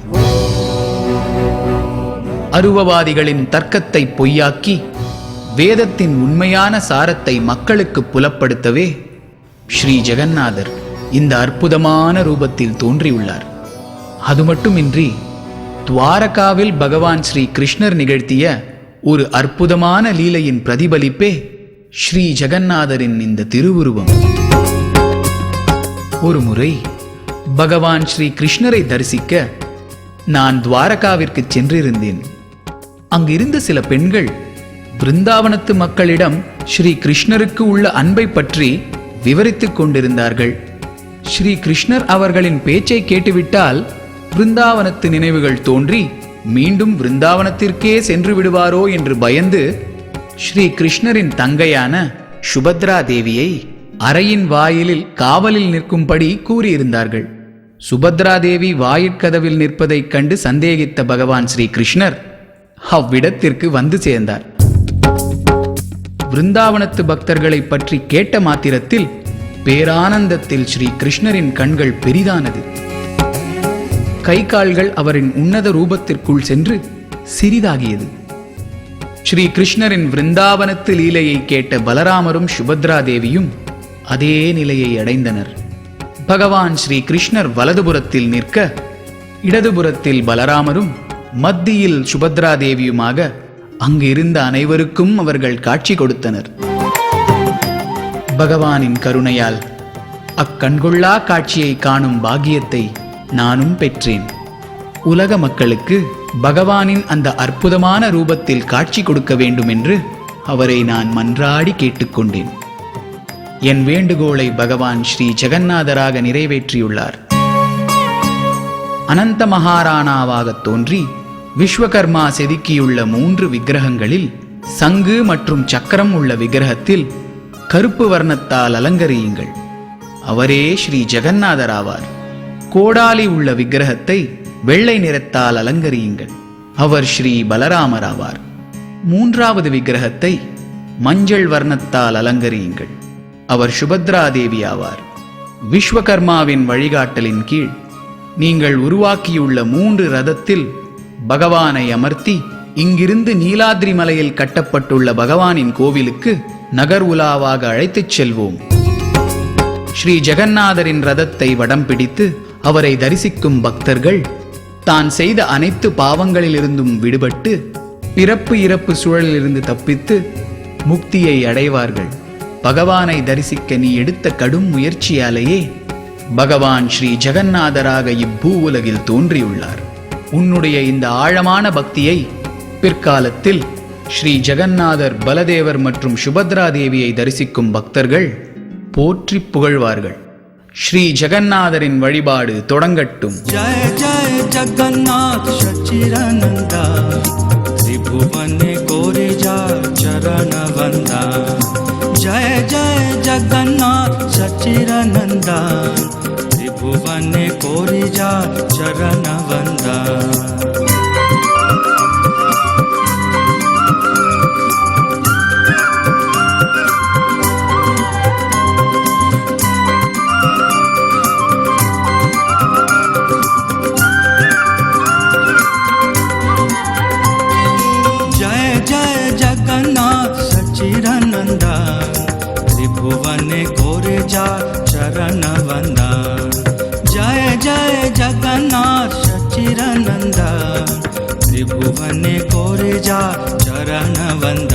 அருவவாதிகளின் தர்க்கத்தை பொய்யாக்கி வேதத்தின் உண்மையான சாரத்தை மக்களுக்கு புலப்படுத்தவே ஸ்ரீ ஜெகநாதர் இந்த அற்புதமான ரூபத்தில் தோன்றியுள்ளார். அது மட்டுமின்றி துவாரகாவில் பகவான் ஸ்ரீ கிருஷ்ணர் நிகழ்த்திய ஒரு அற்புதமான லீலையின் பிரதிபலிப்பே ஸ்ரீ ஜெகநாதரின் இந்த திருவுருவம். ஒரு முறை பகவான் ஸ்ரீ கிருஷ்ணரை தரிசிக்க நான் துவாரகாவிற்கு சென்றிருந்தேன். அங்கிருந்த சில பெண்கள் பிருந்தாவனத்து மக்களிடம் ஸ்ரீ கிருஷ்ணருக்கு உள்ள அன்பை பற்றி விவரித்துக் கொண்டிருந்தார்கள். ஸ்ரீ கிருஷ்ணர் அவர்களின் பேச்சை கேட்டுவிட்டால் பிருந்தாவனத்து நினைவுகள் தோன்றி மீண்டும் பிருந்தாவனத்திற்கே சென்று விடுவாரோ என்று பயந்து ஸ்ரீ கிருஷ்ணரின் தங்கையான சுபத்ரா தேவியை அறையின் வாயிலில் காவலில் நிற்கும்படி கூறியிருந்தார்கள். சுபத்ரா தேவி வாயிற்கதவில் நிற்பதைக் கண்டு சந்தேகித்த பகவான் ஸ்ரீ கிருஷ்ணர் அவ்விடத்திற்கு வந்து சேர்ந்தார். பிருந்தாவனத்து பக்தர்களை பற்றி கேட்ட மாத்திரத்தில் பேரானந்தத்தில் ஸ்ரீ கிருஷ்ணரின் கண்கள் பெரிதானது. கை கால்கள் அவரின் உன்னத ரூபத்திற்குள் சென்று சிறிதாகியது. ஸ்ரீ கிருஷ்ணரின் விருந்தாவனத்து லீலையை கேட்ட பலராமரும் சுபத்ரா தேவியும் அதே நிலையை அடைந்தனர். பகவான் ஸ்ரீ கிருஷ்ணர் வலதுபுறத்தில் நிற்க, இடதுபுறத்தில் பலராமரும் மத்தியில் சுபத்ரா தேவியுமாக அங்கிருந்த அனைவருக்கும் அவர்கள் காட்சி கொடுத்தனர். பகவானின் கருணையால் அக்கண்கொள்ளா காட்சியை காணும் பாக்கியத்தை நானும் பெற்றேன். உலக மக்களுக்கு பகவானின் அந்த அற்புதமான ரூபத்தில் காட்சி கொடுக்க வேண்டும் என்று அவரை நான் மன்றாடி கேட்டுக்கொண்டேன். என் வேண்டுகோளை பகவான் ஸ்ரீ ஜெகநாதராக நிறைவேற்றியுள்ளார். அனந்த மகாராணாவாக தோன்றி விஸ்வகர்மா செதுக்கியுள்ள 3 விக்கிரகங்களில் சங்கு மற்றும் சக்கரம் உள்ள விக்கிரகத்தில் கருப்பு வர்ணத்தால் அலங்கரியுங்கள். அவரே ஸ்ரீ ஜெகநாதர் ஆவார். கோடாலி உள்ள விக்கிரகத்தை வெள்ளை நிறத்தால் அலங்கரியுங்கள். அவர் ஸ்ரீ பலராமர் ஆவார். 3வது விக்கிரகத்தை மஞ்சள் வர்ணத்தால் அலங்கரியுங்கள். அவர் சுபத்ரா தேவி ஆவார். விஸ்வகர்மாவின் வழிகாட்டலின் கீழ் நீங்கள் உருவாக்கியுள்ள 3 ரதத்தில் பகவானை அமர்த்தி இங்கிருந்து நீலாத்ரி மலையில் கட்டப்பட்டுள்ள பகவானின் கோவிலுக்கு நகர் உலாவாக அழைத்துச் செல்வோம். ஸ்ரீ ஜெகநாதரின் ரதத்தை வடம் பிடித்து அவரை தரிசிக்கும் பக்தர்கள் தான் செய்த அனைத்து பாவங்களிலிருந்தும் விடுபட்டு பிறப்பு இறப்பு சூழலிலிருந்து தப்பித்து முக்தியை அடைவார்கள். பகவானை தரிசிக்க நீ எடுத்த கடும் முயற்சியாலேயே பகவான் ஸ்ரீ ஜெகநாதராக இப்பூ உலகில் தோன்றியுள்ளார். உன்னுடைய இந்த ஆழமான பக்தியை பிற்காலத்தில் ஸ்ரீ ஜெகநாதர், பலதேவர் மற்றும் சுபத்ரா தேவியை தரிசிக்கும் பக்தர்கள் போற்றி புகழ்வார்கள். ஸ்ரீ ஜெகநாதரின் வழிபாடு தொடங்கட்டும். ஜெய ஜெய ஜெகநாத் சச்சிதானந்தா त्रिभुवने कोरे जा चरण वंदा जय जय जगन्नाथ सचिरनंदन त्रिभुवने कोरे जा चरण वंदा त्रिभुवने कोरे जा चरण वंदा जय जय जगन्नाथ सचिरनंदन त्रिभुवने कोरे जा चरण वंदा